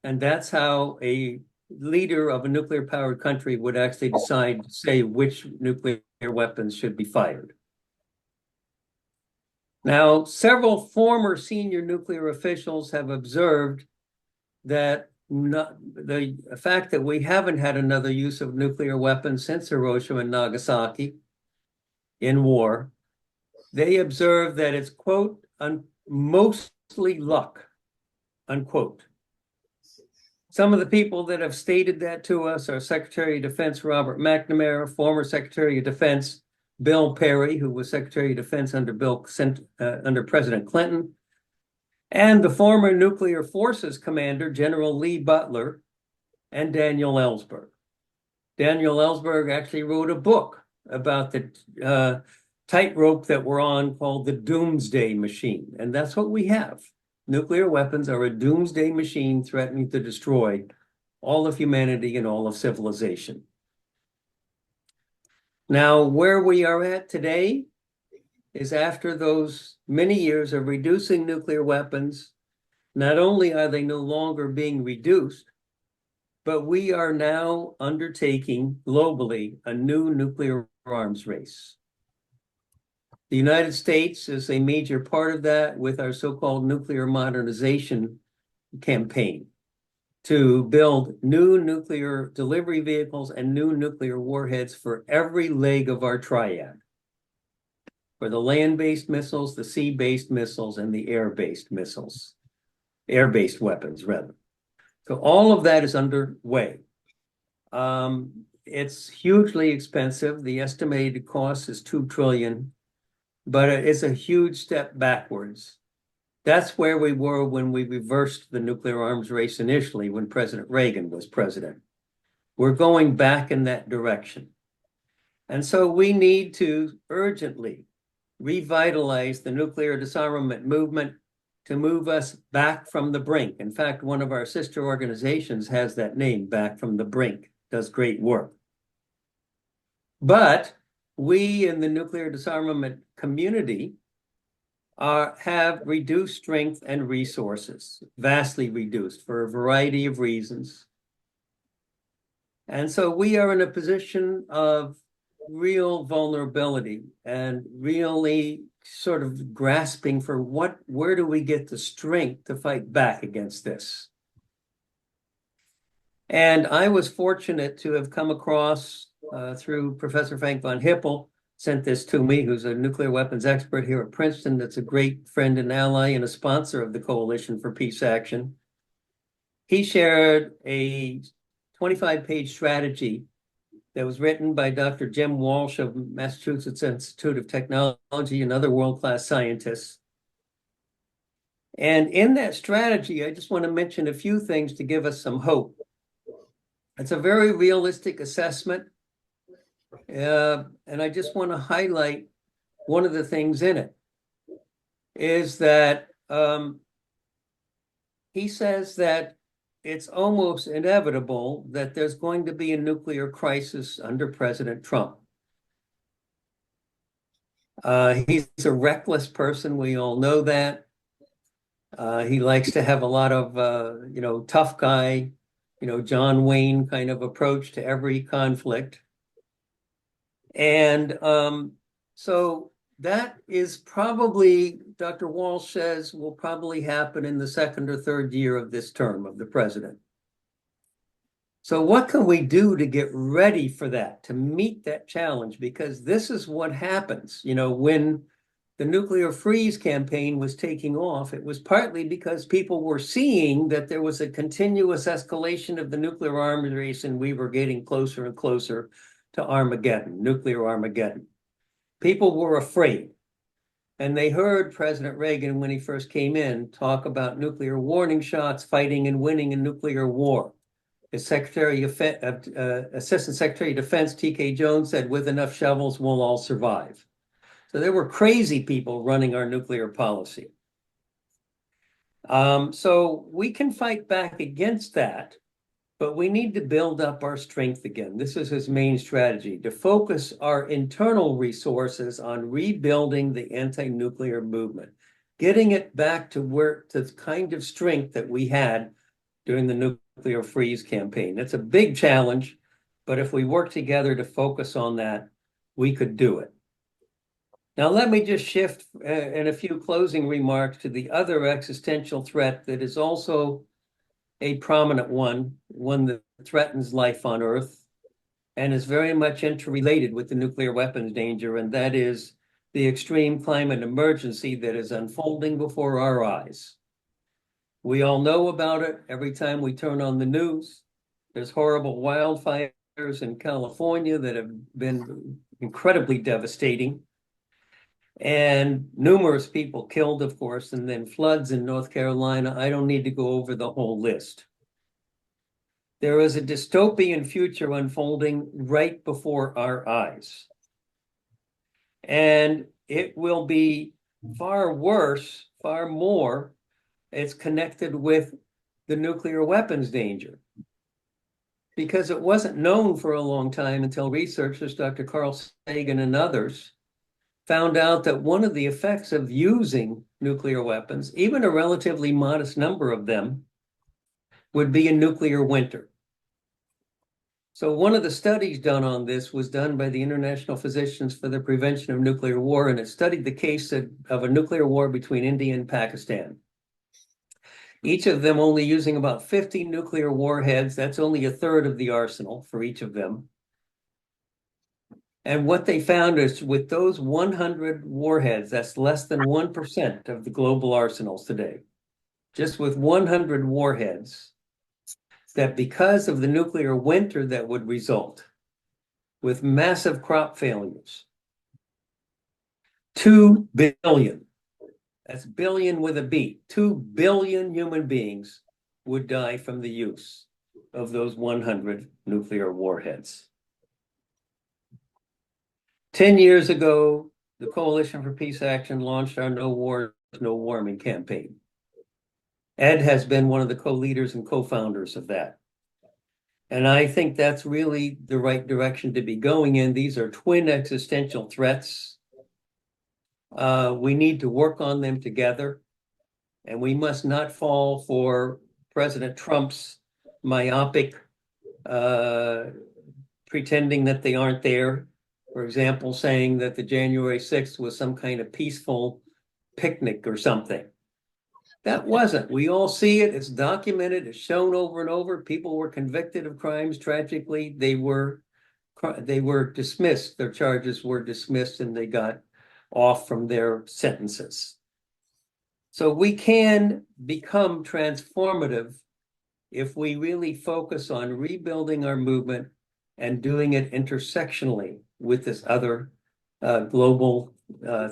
And that's how a leader of a nuclear-powered country would actually decide to say which nuclear weapons should be fired. Now, several former senior nuclear officials have observed that the fact that we haven't had another use of nuclear weapons since Hiroshima and Nagasaki in war, they observe that it's, quote, mostly luck, unquote. Some of the people that have stated that to us are Secretary of Defense Robert McNamara, former Secretary of Defense Bill Perry, who was Secretary of Defense under President Clinton, and the former Nuclear Forces Commander, General Lee Butler, and Daniel Ellsberg. Daniel Ellsberg actually wrote a book about the tightrope that we're on called the doomsday machine. And that's what we have. Nuclear weapons are a doomsday machine threatening to destroy all of humanity and all of civilization. Now, where we are at today is after those many years of reducing nuclear weapons, not only are they no longer being reduced, but we are now undertaking globally a new nuclear arms race. The United States is a major part of that with our so-called nuclear modernization campaign to build new nuclear delivery vehicles and new nuclear warheads for every leg of our triad. For the land-based missiles, the sea-based missiles, and the air-based missiles. Air-based weapons, rather. So all of that is underway. It's hugely expensive. The estimated cost is $2 trillion, but it's a huge step backwards. That's where we were when we reversed the nuclear arms race initially, when President Reagan was president. We're going back in that direction. And so we need to urgently revitalize the nuclear disarmament movement to move us back from the brink. In fact, one of our sister organizations has that name, Back from the Brink, does great work. But we in the nuclear disarmament community have reduced strength and resources, vastly reduced for a variety of reasons. And so we are in a position of real vulnerability and really sort of grasping for where do we get the strength to fight back against this? And I was fortunate to have come across through Professor Frank von Hippel, sent this to me, who's a nuclear weapons expert here at Princeton, that's a great friend and ally and a sponsor of the Coalition for Peace Action. He shared a 25-page strategy that was written by Dr. Jim Walsh of Massachusetts Institute of Technology and other world-class scientists. And in that strategy, I just want to mention a few things to give us some hope. It's a very realistic assessment. And I just want to highlight one of the things in it is that he says that it's almost inevitable that there's going to be a nuclear crisis under President Trump. He's a reckless person. We all know that. He likes to have a lot of, tough guy, John Wayne kind of approach to every conflict. And so that is probably, Dr. Walsh says, will probably happen in the second or third year of this term of the president. So what can we do to get ready for that, to meet that challenge? Because this is what happens, when the nuclear freeze campaign was taking off, it was partly because people were seeing that there was a continuous escalation of the nuclear arms race and we were getting closer and closer to Armageddon, nuclear Armageddon. People were afraid. And they heard President Reagan, when he first came in, talk about nuclear warning shots, fighting and winning a nuclear war. His Assistant Secretary of Defense, T.K. Jones, said, with enough shovels, we'll all survive. So there were crazy people running our nuclear policy. So we can fight back against that, but we need to build up our strength again. This is his main strategy, to focus our internal resources on rebuilding the anti-nuclear movement, getting it back to the kind of strength that we had during the nuclear freeze campaign. That's a big challenge, but if we work together to focus on that, we could do it. Now, let me just shift in a few closing remarks to the other existential threat that is also a prominent one that threatens life on Earth and is very much interrelated with the nuclear weapons danger, and that is the extreme climate emergency that is unfolding before our eyes. We all know about it every time we turn on the news. There's horrible wildfires in California that have been incredibly devastating, and numerous people killed, of course, and then floods in North Carolina. I don't need to go over the whole list. There is a dystopian future unfolding right before our eyes. And it will be far worse, far more. It's connected with the nuclear weapons danger. Because it wasn't known for a long time until researchers, Dr. Carl Sagan and others, found out that one of the effects of using nuclear weapons, even a relatively modest number of them, would be a nuclear winter. So one of the studies done on this was done by the International Physicians for the Prevention of Nuclear War, and it studied the case of a nuclear war between India and Pakistan. Each of them only using about 50 nuclear warheads. That's only a third of the arsenal for each of them. And what they found is with those 100 warheads, that's less than 1% of the global arsenals today. Just with 100 warheads, that because of the nuclear winter that would result with massive crop failures, 2 billion, that's billion with a B, 2 billion human beings would die from the use of those 100 nuclear warheads. 10 years ago, the Coalition for Peace Action launched our No War, No Warming campaign. Ed has been one of the co-leaders and co-founders of that. And I think that's really the right direction to be going in. These are twin existential threats. We need to work on them together. And we must not fall for President Trump's myopic pretending that they aren't there. For example, saying that the January 6th was some kind of peaceful picnic or something. That wasn't. We all see it. It's documented. It's shown over and over. People were convicted of crimes. Tragically, they were dismissed. Their charges were dismissed and they got off from their sentences. So we can become transformative if we really focus on rebuilding our movement and doing it intersectionally with this other global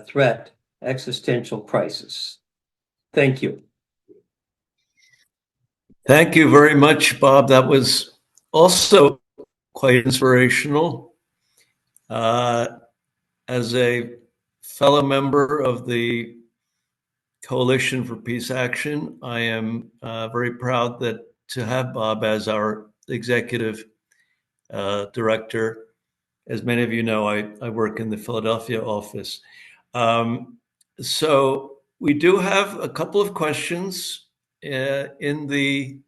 threat, existential crisis. Thank you. Thank you very much, Bob. That was also quite inspirational. As a fellow member of the Coalition for Peace Action, I am very proud to have Bob as our executive director. As many of you know, I work in the Philadelphia office. So we do have a couple of questions in the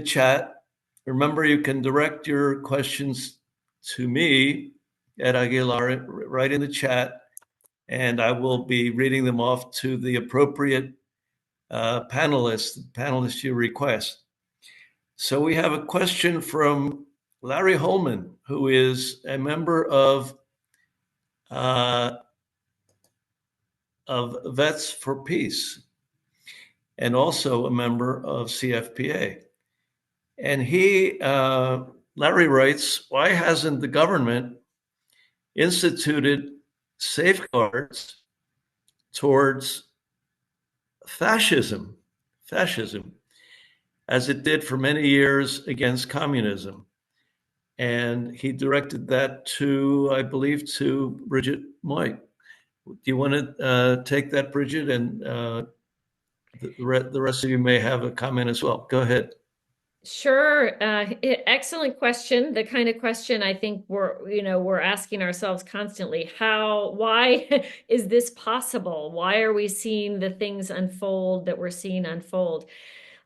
chat. Remember, you can direct your questions to me, Ed Aguilar, right in the chat, and I will be reading them off to the appropriate panelists you request. So we have a question from Larry Holman, who is a member of Vets for Peace and also a member of CFPA. And Larry writes, why hasn't the government instituted safeguards towards fascism, as it did for many years against communism? And he directed that to, I believe, to Bridget Moy. Do you want to take that, Bridget? And the rest of you may have a comment as well. Go ahead. Sure. Excellent question. The kind of question I think we're asking ourselves constantly. Why is this possible? Why are we seeing the things unfold that we're seeing unfold?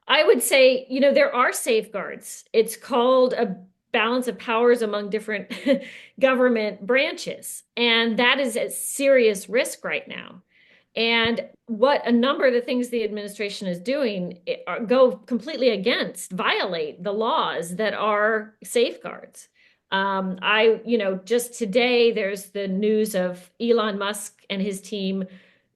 I would say, there are safeguards. It's called a balance of powers among different government branches. And that is at serious risk right now. And what a number of the things the administration is doing go completely violate the laws that are safeguards. Just today, there's the news of Elon Musk and his team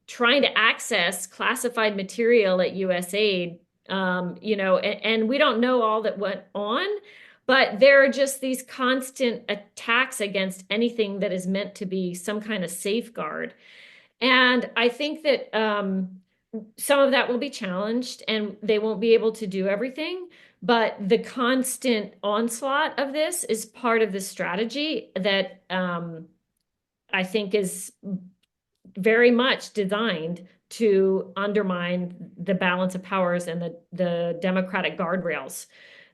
trying to access classified material at USAID, and we don't know all that went on, but there are just these constant attacks against anything that is meant to be some kind of safeguard. And I think that some of that will be challenged and they won't be able to do everything. But the constant onslaught of this is part of the strategy that I think is very much designed to undermine the balance of powers and the democratic guardrails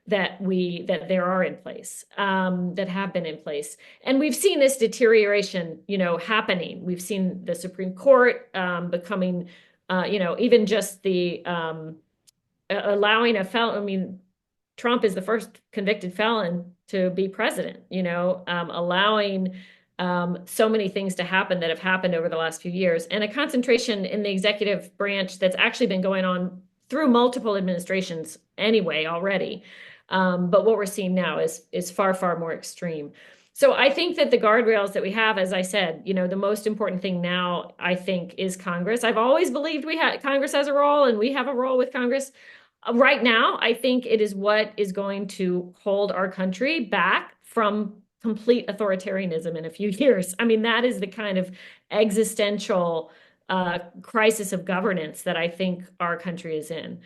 that there are in place, that have been in place. And we've seen this deterioration, happening. We've seen the Supreme Court becoming, even just the allowing a felon. I mean, Trump is the first convicted felon to be president, allowing so many things to happen that have happened over the last few years, and a concentration in the executive branch that's actually been going on through multiple administrations anyway already. But what we're seeing now is far, far more extreme. So I think that the guardrails that we have, as I said, the most important thing now, I think, is Congress. I've always believed Congress has a role, and we have a role with Congress. Right now, I think it is what is going to hold our country back from complete authoritarianism in a few years. I mean, that is the kind of existential crisis of governance that I think our country is in.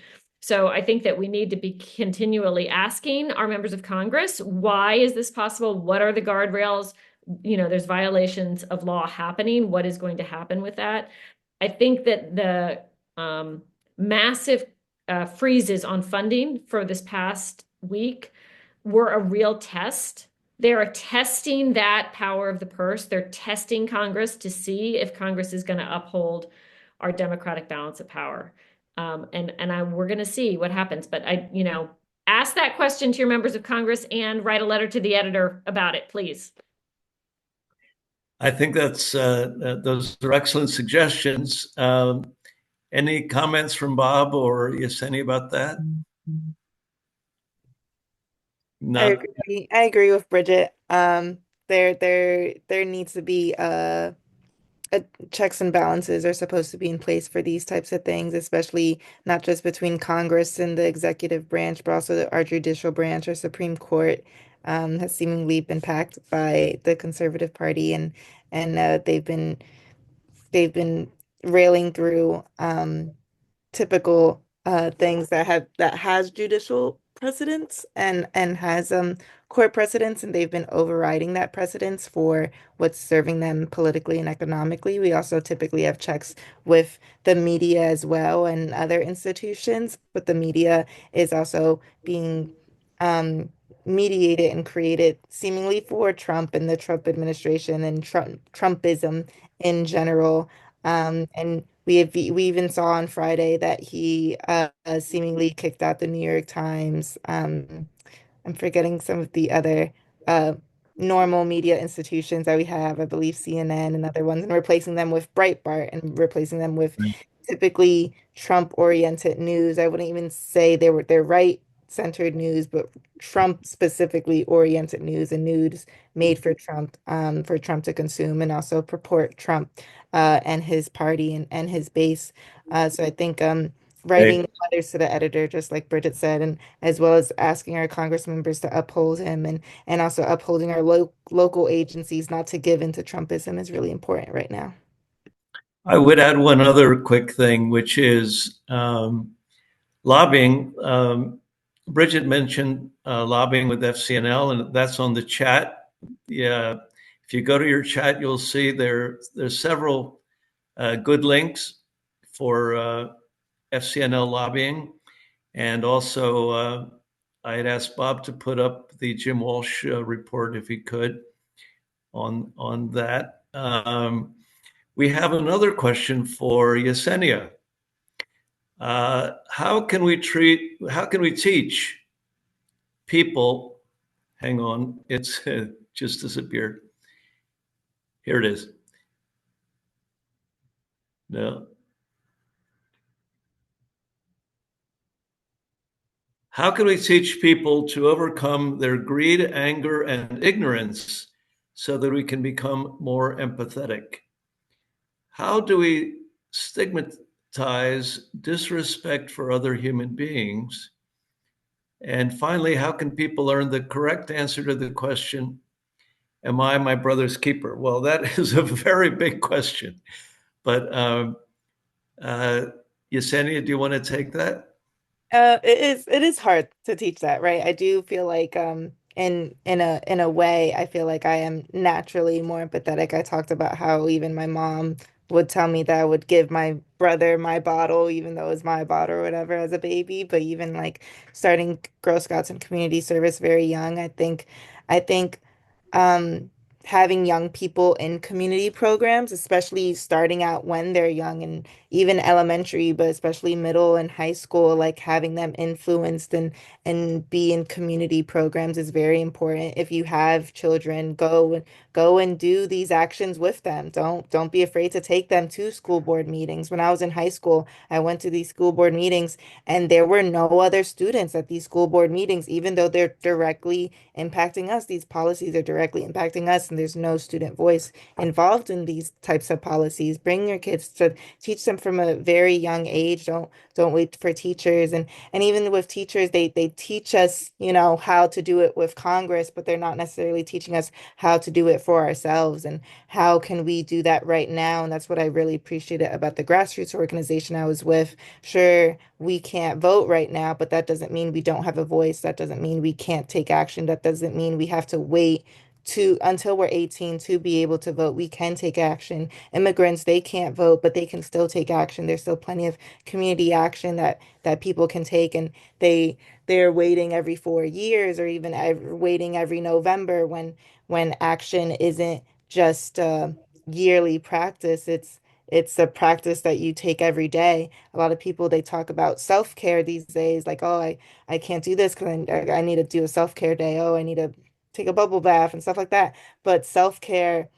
So I think that we need to be continually asking our members of Congress, why is this possible? What are the guardrails? There's violations of law happening. What is going to happen with that? I think that the massive freezes on funding for this past week were a real test. They are testing that power of the purse. They're testing Congress to see if Congress is going to uphold our democratic balance of power. We're going to see what happens. But ask that question to your members of Congress and write a letter to the editor about it, please. I think those are excellent suggestions. Any comments from Bob or Yesenia about that? I agree with Bridget. There needs to be checks and balances are supposed to be in place for these types of things, especially not just between Congress and the executive branch, but also our judicial branch. Our Supreme Court has seemingly been packed by the Conservative Party, and they've been railing through typical things that has judicial precedents and has court precedents, and they've been overriding that precedence for what's serving them politically and economically. We also typically have checks with the media as well and other institutions, but the media is also being mediated and created seemingly for Trump and the Trump administration and Trumpism in general. And we even saw on Friday that he seemingly kicked out the New York Times. I'm forgetting some of the other normal media institutions that we have, I believe CNN and other ones, and replacing them with Breitbart and replacing them with typically Trump-oriented news. I wouldn't even say they're right-centered news, but Trump specifically oriented news and news made for Trump to consume and also purport Trump and his party and his base. So I think writing letters to the editor, just like Bridget said, and as well as asking our Congress members to uphold him and also upholding our local agencies not to give into Trumpism is really important right now. I would add one other quick thing, which is lobbying. Bridget mentioned lobbying with FCNL, and that's on the chat. Yeah, if you go to your chat, you'll see there's several good links for FCNL lobbying. And also, I had asked Bob to put up the Jim Walsh report if he could on that. We have another question for Yesenia. How can we teach people? Hang on, it's just disappeared. Here it is. No. How can we teach people to overcome their greed, anger, and ignorance so that we can become more empathetic? How do we stigmatize disrespect for other human beings? And finally, how can people learn the correct answer to the question, am I my brother's keeper? Well, that is a very big question. But Yesenia, do you want to take that? it is hard to teach that, right? I do feel like in a way I feel like I am naturally more empathetic. I talked about how even my mom would tell me that I would give my brother my bottle even though it was my bottle or whatever as a baby, but even like starting Girl Scouts and community service very young, I think um having young people in community programs, especially starting out when they're young and even elementary, but especially middle and high school, like having them influenced and be in community programs is very important. If you have children, go and do these actions with them. Don't be afraid to take them to school board meetings. When I was in high school, I went to these school board meetings and there were no other students at these school board meetings, even though they're directly impacting us. These policies are directly impacting us, and there's no student voice involved in these types of policies. Bring your kids to teach them from a very young age. Don't wait for teachers. And even with teachers, they teach us, how to do it with Congress, but they're not necessarily teaching us how to do it for ourselves. And how can we do that right now? And that's what I really appreciated about the grassroots organization I was with. Sure, we can't vote right now, but that doesn't mean we don't have a voice. That doesn't mean we can't take action. That doesn't mean we have to wait to until we're 18 to be able to vote. We can take action. Immigrants, they can't vote, but they can still take action. There's still plenty of community action that people can take, and they're waiting every 4 years or even waiting every November when action isn't just yearly practice. It's a practice that you take every day. A lot of people, they talk about self-care these days, like, oh, I can't do this because I need to do a self-care day. Oh, I need to take a bubble bath and stuff like that. But self-care,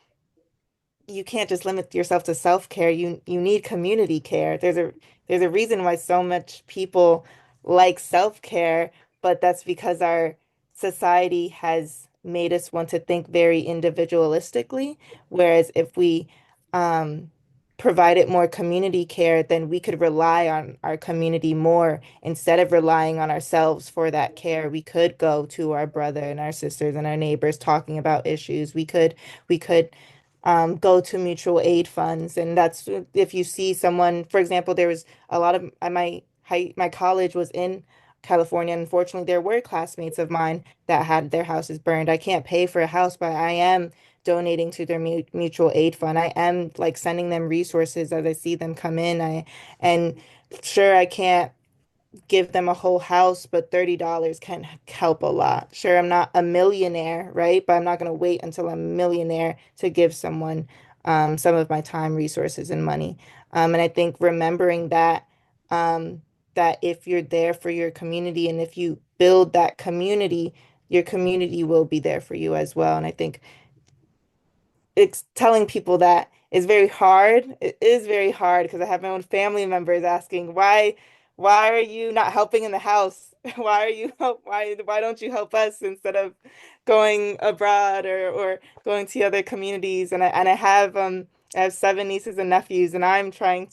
you can't just limit yourself to self-care. You need community care. There's a reason why so much people like self-care, but that's because our society has made us want to think very individualistically. Whereas if we um, provided more community care, then we could rely on our community more instead of relying on ourselves for that care. We could go to our brother and our sisters and our neighbors talking about issues. We could go to mutual aid funds. And that's if you see someone, for example, there was a lot of my college was in California. Unfortunately, there were classmates of mine that had their houses burned. I can't pay for a house, but I am donating to their mutual aid fund. I am like sending them resources as I see them come in. And sure, I can't give them a whole house, but $30 can help a lot. Sure, I'm not a millionaire, right? But I'm not going to wait until I'm a millionaire to give someone some of my time, resources, and money. And I think remembering um, that if you're there for your community and if you build that community, your community will be there for you as well. And I think it's telling people that is very hard. It is very hard because I have my own family members asking, why are you not helping in the house? Why don't you help us instead of going abroad or going to other communities? And I have 7 nieces and nephews, and I'm trying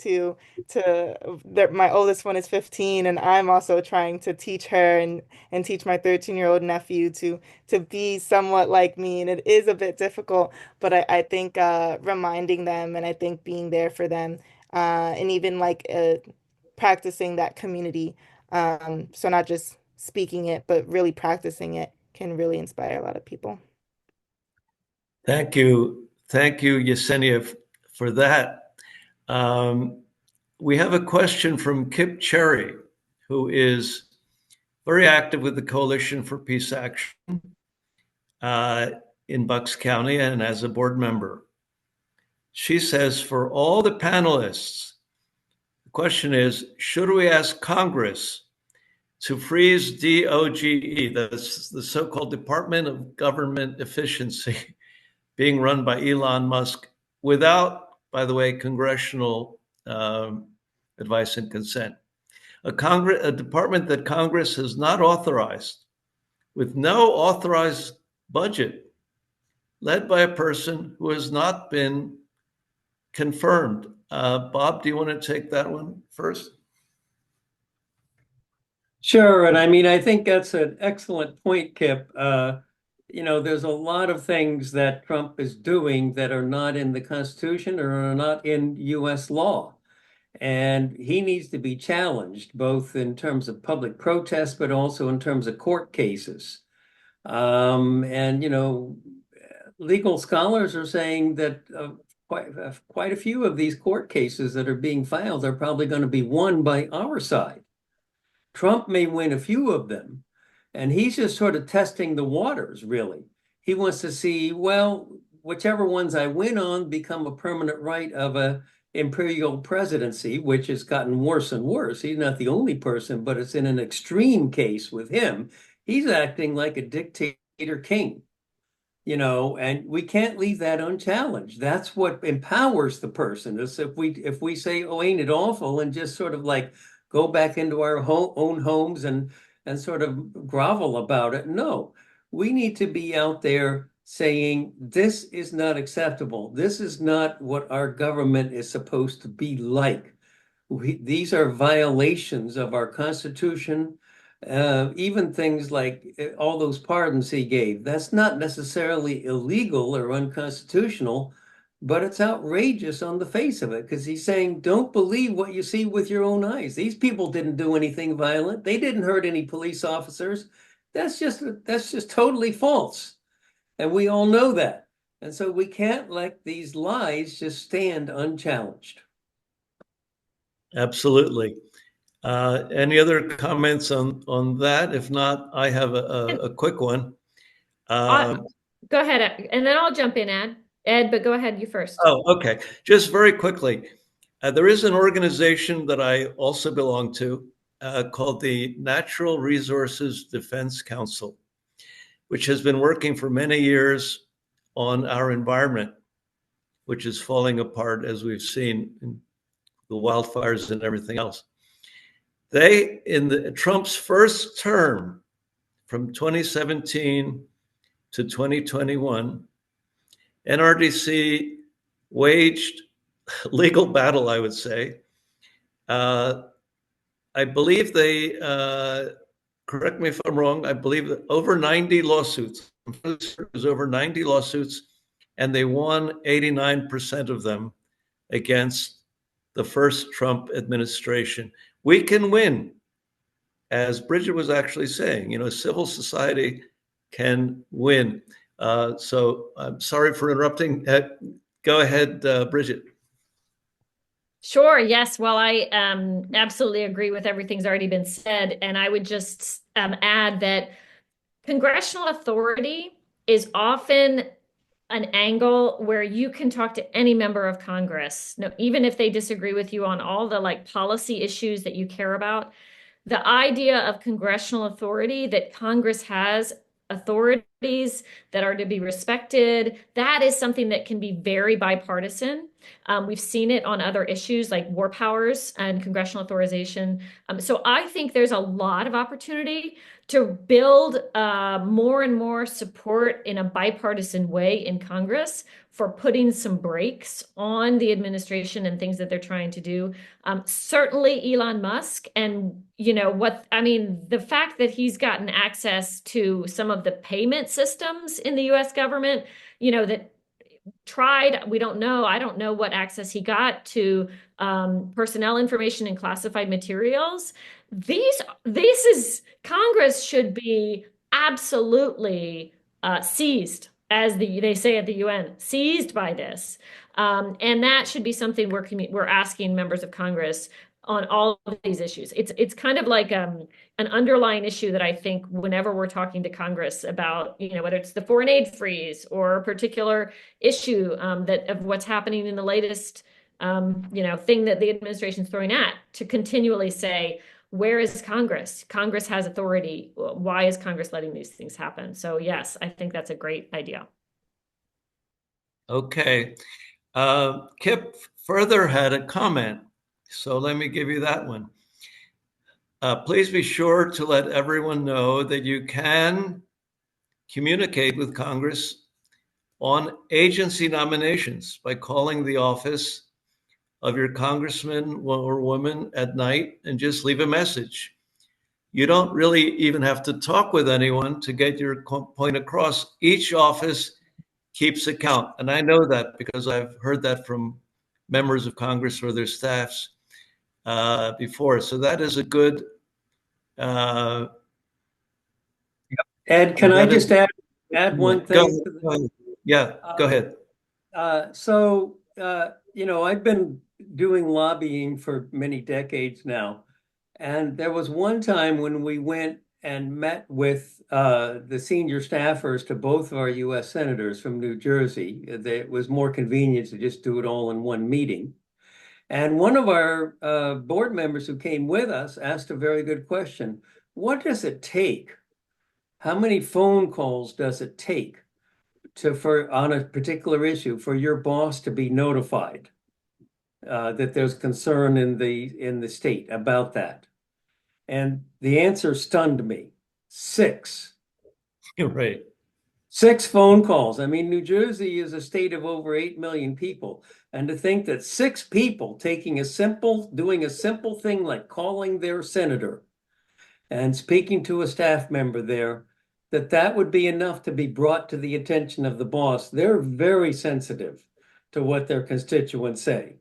my oldest one is 15, and I'm also trying to teach her and teach my 13-year-old nephew to be somewhat like me. And it is a bit difficult, but I think reminding them and I think being there for them and even like practicing that community. So not just speaking it, but really practicing it can really inspire a lot of people. Thank you. Thank you, Yesenia, for that. We have a question from Kip Cherry, who is very active with the Coalition for Peace Action in Bucks County and as a board member. She says, for all the panelists, the question is, should we ask Congress to freeze DOGE, that's the so-called Department of Government Efficiency, being run by Elon Musk without, by the way, congressional advice and consent? A department that Congress has not authorized, with no authorized budget, led by a person who has not been confirmed. Bob, do you want to take that one first? Sure. And I mean, I think that's an excellent point, Kip. There's a lot of things that Trump is doing that are not in the Constitution or are not in US law. And he needs to be challenged both in terms of public protest, but also in terms of court cases. And, legal scholars are saying that quite a few of these court cases that are being filed are probably going to be won by our side. Trump may win a few of them, and he's just sort of testing the waters, really. He wants to see, well, whichever ones I win on become a permanent right of a imperial presidency, which has gotten worse and worse. He's not the only person, but it's in an extreme case with him. He's acting like a dictator king, and we can't leave that unchallenged. That's what empowers the person. Is if we say, oh, ain't it awful, and just sort of like go back into our own homes and sort of grovel about it. No, we need to be out there saying this is not acceptable. This is not what our government is supposed to be like. These are violations of our Constitution. Even things like all those pardons he gave, that's not necessarily illegal or unconstitutional, but it's outrageous on the face of it, because he's saying, don't believe what you see with your own eyes. These people didn't do anything violent. They didn't hurt any police officers. That's just totally false. And we all know that. And so we can't let these lies just stand unchallenged. Absolutely. Any other comments on that? If not, I have a quick one. Go ahead, and then I'll jump in, Ed, but go ahead, you first. Oh, okay. Just very quickly. There is an organization that I also belong to called the Natural Resources Defense Council, which has been working for many years on our environment, which is falling apart, as we've seen in the wildfires and everything else. They, in Trump's first term from 2017 to 2021, NRDC waged legal battle, I would say. I believe they, correct me if I'm wrong, I believe that over 90 lawsuits. It was over 90 lawsuits, and they won 89% of them against the first Trump administration. We can win, as Bridget was actually saying. Civil society can win. So I'm sorry for interrupting. Go ahead, Bridget. Sure. Yes. Well, I absolutely agree with everything's already been said. And I would just add that congressional authority is often an angle where you can talk to any member of Congress, even if they disagree with you on all the policy issues that you care about. The idea of congressional authority, that Congress has authorities that are to be respected, that is something that can be very bipartisan. We've seen it on other issues like war powers and congressional authorization. So I think there's a lot of opportunity to build more and more support in a bipartisan way in Congress for putting some brakes on the administration and things that they're trying to do. Certainly Elon Musk, and the fact that he's gotten access to some of the payment systems in the US government, that tried, we don't know, I don't know what access he got to personnel information and classified materials. This is, Congress should be absolutely seized, as they say at the UN, seized by this. And that should be something we're asking members of Congress on all of these issues. It's kind of like an underlying issue that I think whenever we're talking to Congress about, whether it's the foreign aid freeze or a particular issue of what's happening in the latest, thing that the administration's throwing at, to continually say, where is Congress? Congress has authority. Why is Congress letting these things happen? So yes, I think that's a great idea. Okay. Kip further had a comment, so let me give you that one. Please be sure to let everyone know that you can communicate with Congress on agency nominations by calling the office of your congressman or woman at night and just leave a message. You don't really even have to talk with anyone to get your point across. Each office keeps account. And I know that because I've heard that from members of Congress or their staffs. before. So that is a good. Ed, can I that just is- add one Go thing? ahead, go ahead. Yeah, go ahead. I've been doing lobbying for many decades now. And there was one time when we went and met with the senior staffers to both of our US senators from New Jersey. It was more convenient to just do it all in one meeting. And one of our board members who came with us asked a very good question. What does it take? How many phone calls does it take on a particular issue for your boss to be notified that there's concern in the state about that? And the answer stunned me. 6. Right. 6 phone calls. I mean, New Jersey is a state of over 8 million people. And to think that 6 people doing a simple thing like calling their senator and speaking to a staff member there, that would be enough to be brought to the attention of the boss. They're very sensitive to what their constituents say.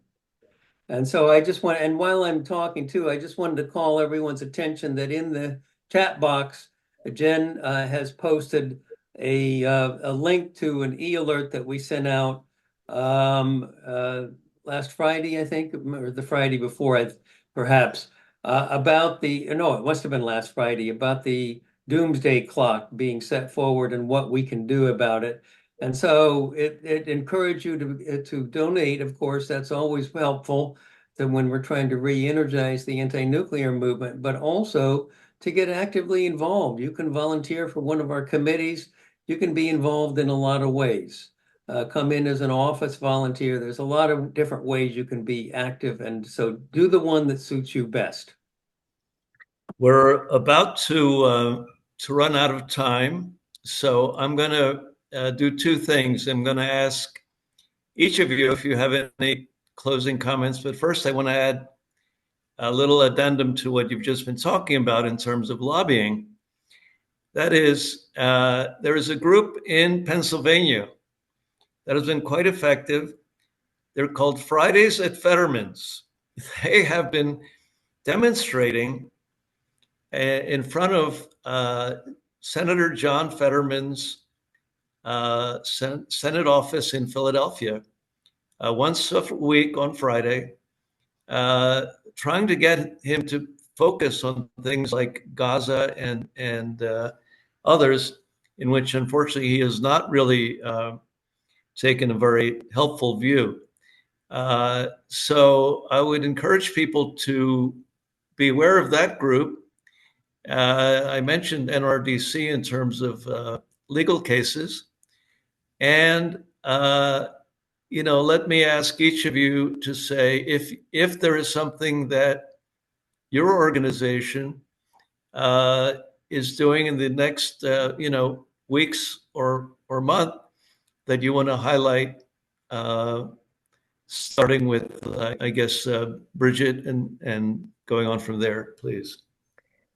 And so and while I'm talking too, I just wanted to call everyone's attention that in the chat box, Jen has posted a link to an e-alert that we sent out last Friday, I think, or the Friday before, perhaps, about it must have been last Friday, about the doomsday clock being set forward and what we can do about it. And so it encouraged you to donate. Of course, that's always helpful when we're trying to re-energize the anti-nuclear movement, but also to get actively involved. You can volunteer for one of our committees. You can be involved in a lot of ways. Come in as an office volunteer. There's a lot of different ways you can be active, and so do the one that suits you best. We're about to run out of time, so I'm going to do 2 things. I'm going to ask each of you if you have any closing comments, but first I want to add a little addendum to what you've just been talking about in terms of lobbying. That is, there is a group in Pennsylvania that has been quite effective. They're called Fridays at Fetterman's. They have been demonstrating in front of Senator John Fetterman's Senate office in Philadelphia once a week on Friday, trying to get him to focus on things like Gaza and others, in which unfortunately he has not really taken a very helpful view. So I would encourage people to be aware of that group. I mentioned NRDC in terms of legal cases. And, let me ask each of you to say if there is something that your organization is doing in the next, weeks or month that you want to highlight, starting with, I guess, Bridget and going on from there, please.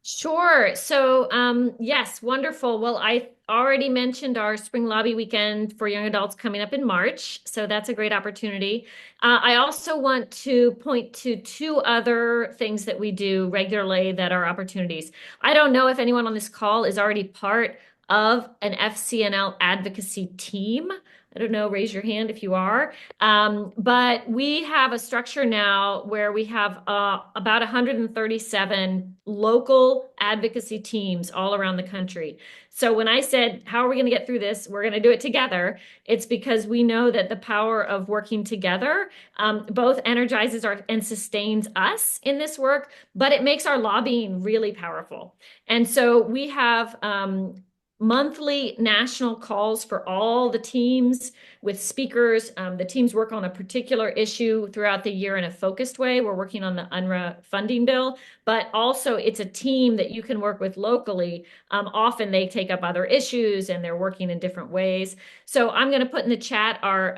Sure. So, yes, wonderful. Well, I already mentioned our spring lobby weekend for young adults coming up in March. So that's a great opportunity. I also want to point to 2 other things that we do regularly that are opportunities. I don't know if anyone on this call is already part of an FCNL advocacy team. I don't know, raise your hand if you are. But we have a structure now where we have about 137 local advocacy teams all around the country. So when I said, how are we going to get through this? We're going to do it together. It's because we know that the power of working together both energizes and sustains us in this work, but it makes our lobbying really powerful. And so we have monthly national calls for all the teams with speakers. The teams work on a particular issue throughout the year in a focused way. We're working on the UNRWA funding bill, but also it's a team that you can work with locally. Often they take up other issues and they're working in different ways. So I'm going to put in the chat our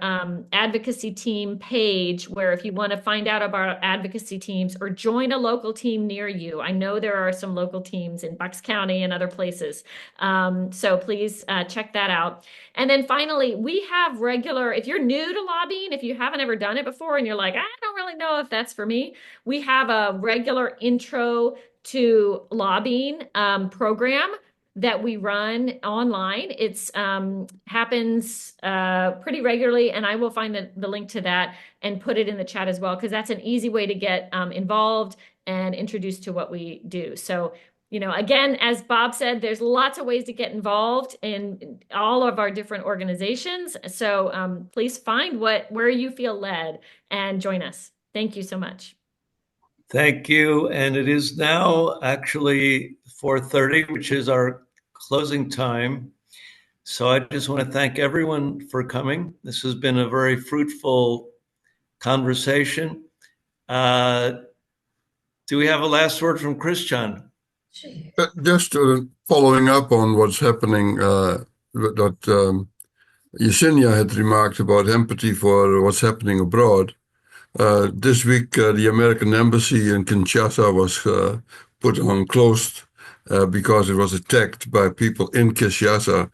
advocacy team page, where if you want to find out about advocacy teams or join a local team near you, I know there are some local teams in Bucks County and other places. So please check that out. And then finally, we have regular, if you're new to lobbying, if you haven't ever done it before and you're like, I don't really know if that's for me, we have a regular intro to lobbying program that we run online. It's happens pretty regularly, and I will find the link to that and put it in the chat as well, because that's an easy way to get involved and introduced to what we do. So, you know, again, as Bob said, there's lots of ways to get involved in all of our different organizations. So please find where you feel led and join us. Thank you so much. Thank you. And it is now actually 4:30, which is our closing time. So I just want to thank everyone for coming. This has been a very fruitful conversation. Do we have a last word from Christian? Just following up on what's happening, that Yesenia had remarked about empathy for what's happening abroad. This week, the American embassy in Kinshasa was put on closed because it was attacked by people in Kinshasa.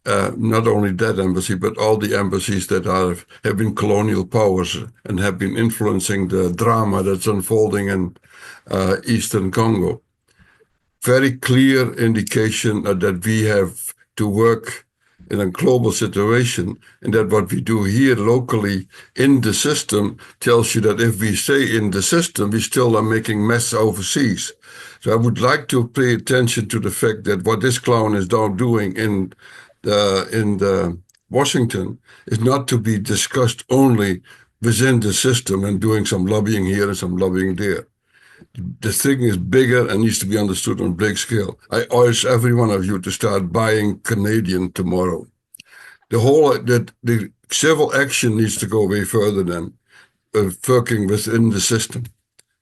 Not only that embassy, but all the embassies that have been colonial powers and have been influencing the drama that's unfolding in Eastern Congo. Very clear indication that we have to work in a global situation, and that what we do here locally in the system tells you that if we stay in the system, we still are making mess overseas. So I would like to pay attention to the fact that what this clown is now doing in Washington is not to be discussed only within the system and doing some lobbying here and some lobbying there. The thing is bigger and needs to be understood on a big scale. I urge every one of you to start buying Canadian tomorrow. The civil action needs to go way further than working within the system.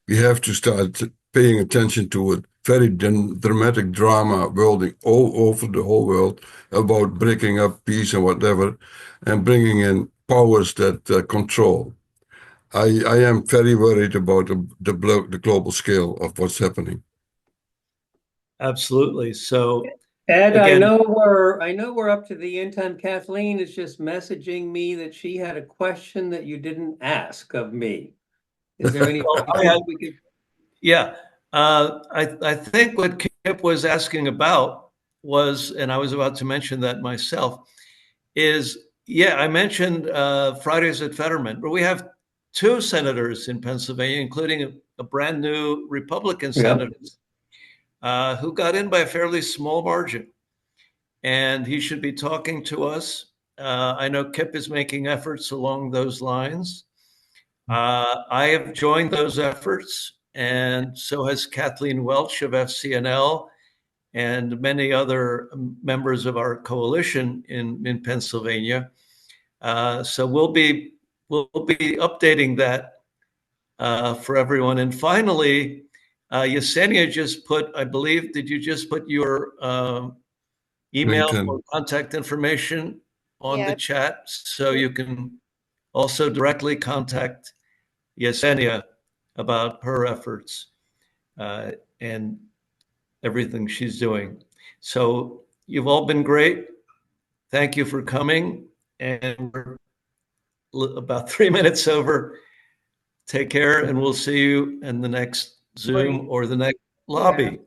We have to start paying attention to it. Very dramatic drama building all over the whole world about breaking up peace and whatever, and bringing in powers that control. I am very worried about the global scale of what's happening. Absolutely. So, Ed, again, I know we're up to the end time. Kathleen is just messaging me that she had a question that you didn't ask of me. Is there any? Yeah. I think what Kip was asking about was, and I was about to mention that myself, is, I mentioned Fridays at Fetterman, but we have 2 senators in Pennsylvania, including a brand new Republican senator who got in by a fairly small margin. And he should be talking to us. I know Kip is making efforts along those lines. I have joined those efforts, and so has Kathleen Welch of FCNL and many other members of our coalition in Pennsylvania. So we'll be updating that for everyone. And finally, Yesenia just put, I believe, did you just put your email LinkedIn. or contact information on the Yep. chat? So you can also directly contact Yesenia about her efforts and everything she's doing. So you've all been great. Thank you for coming. And we're about 3 minutes over. Take care, and we'll see you in the next Zoom or the next lobby.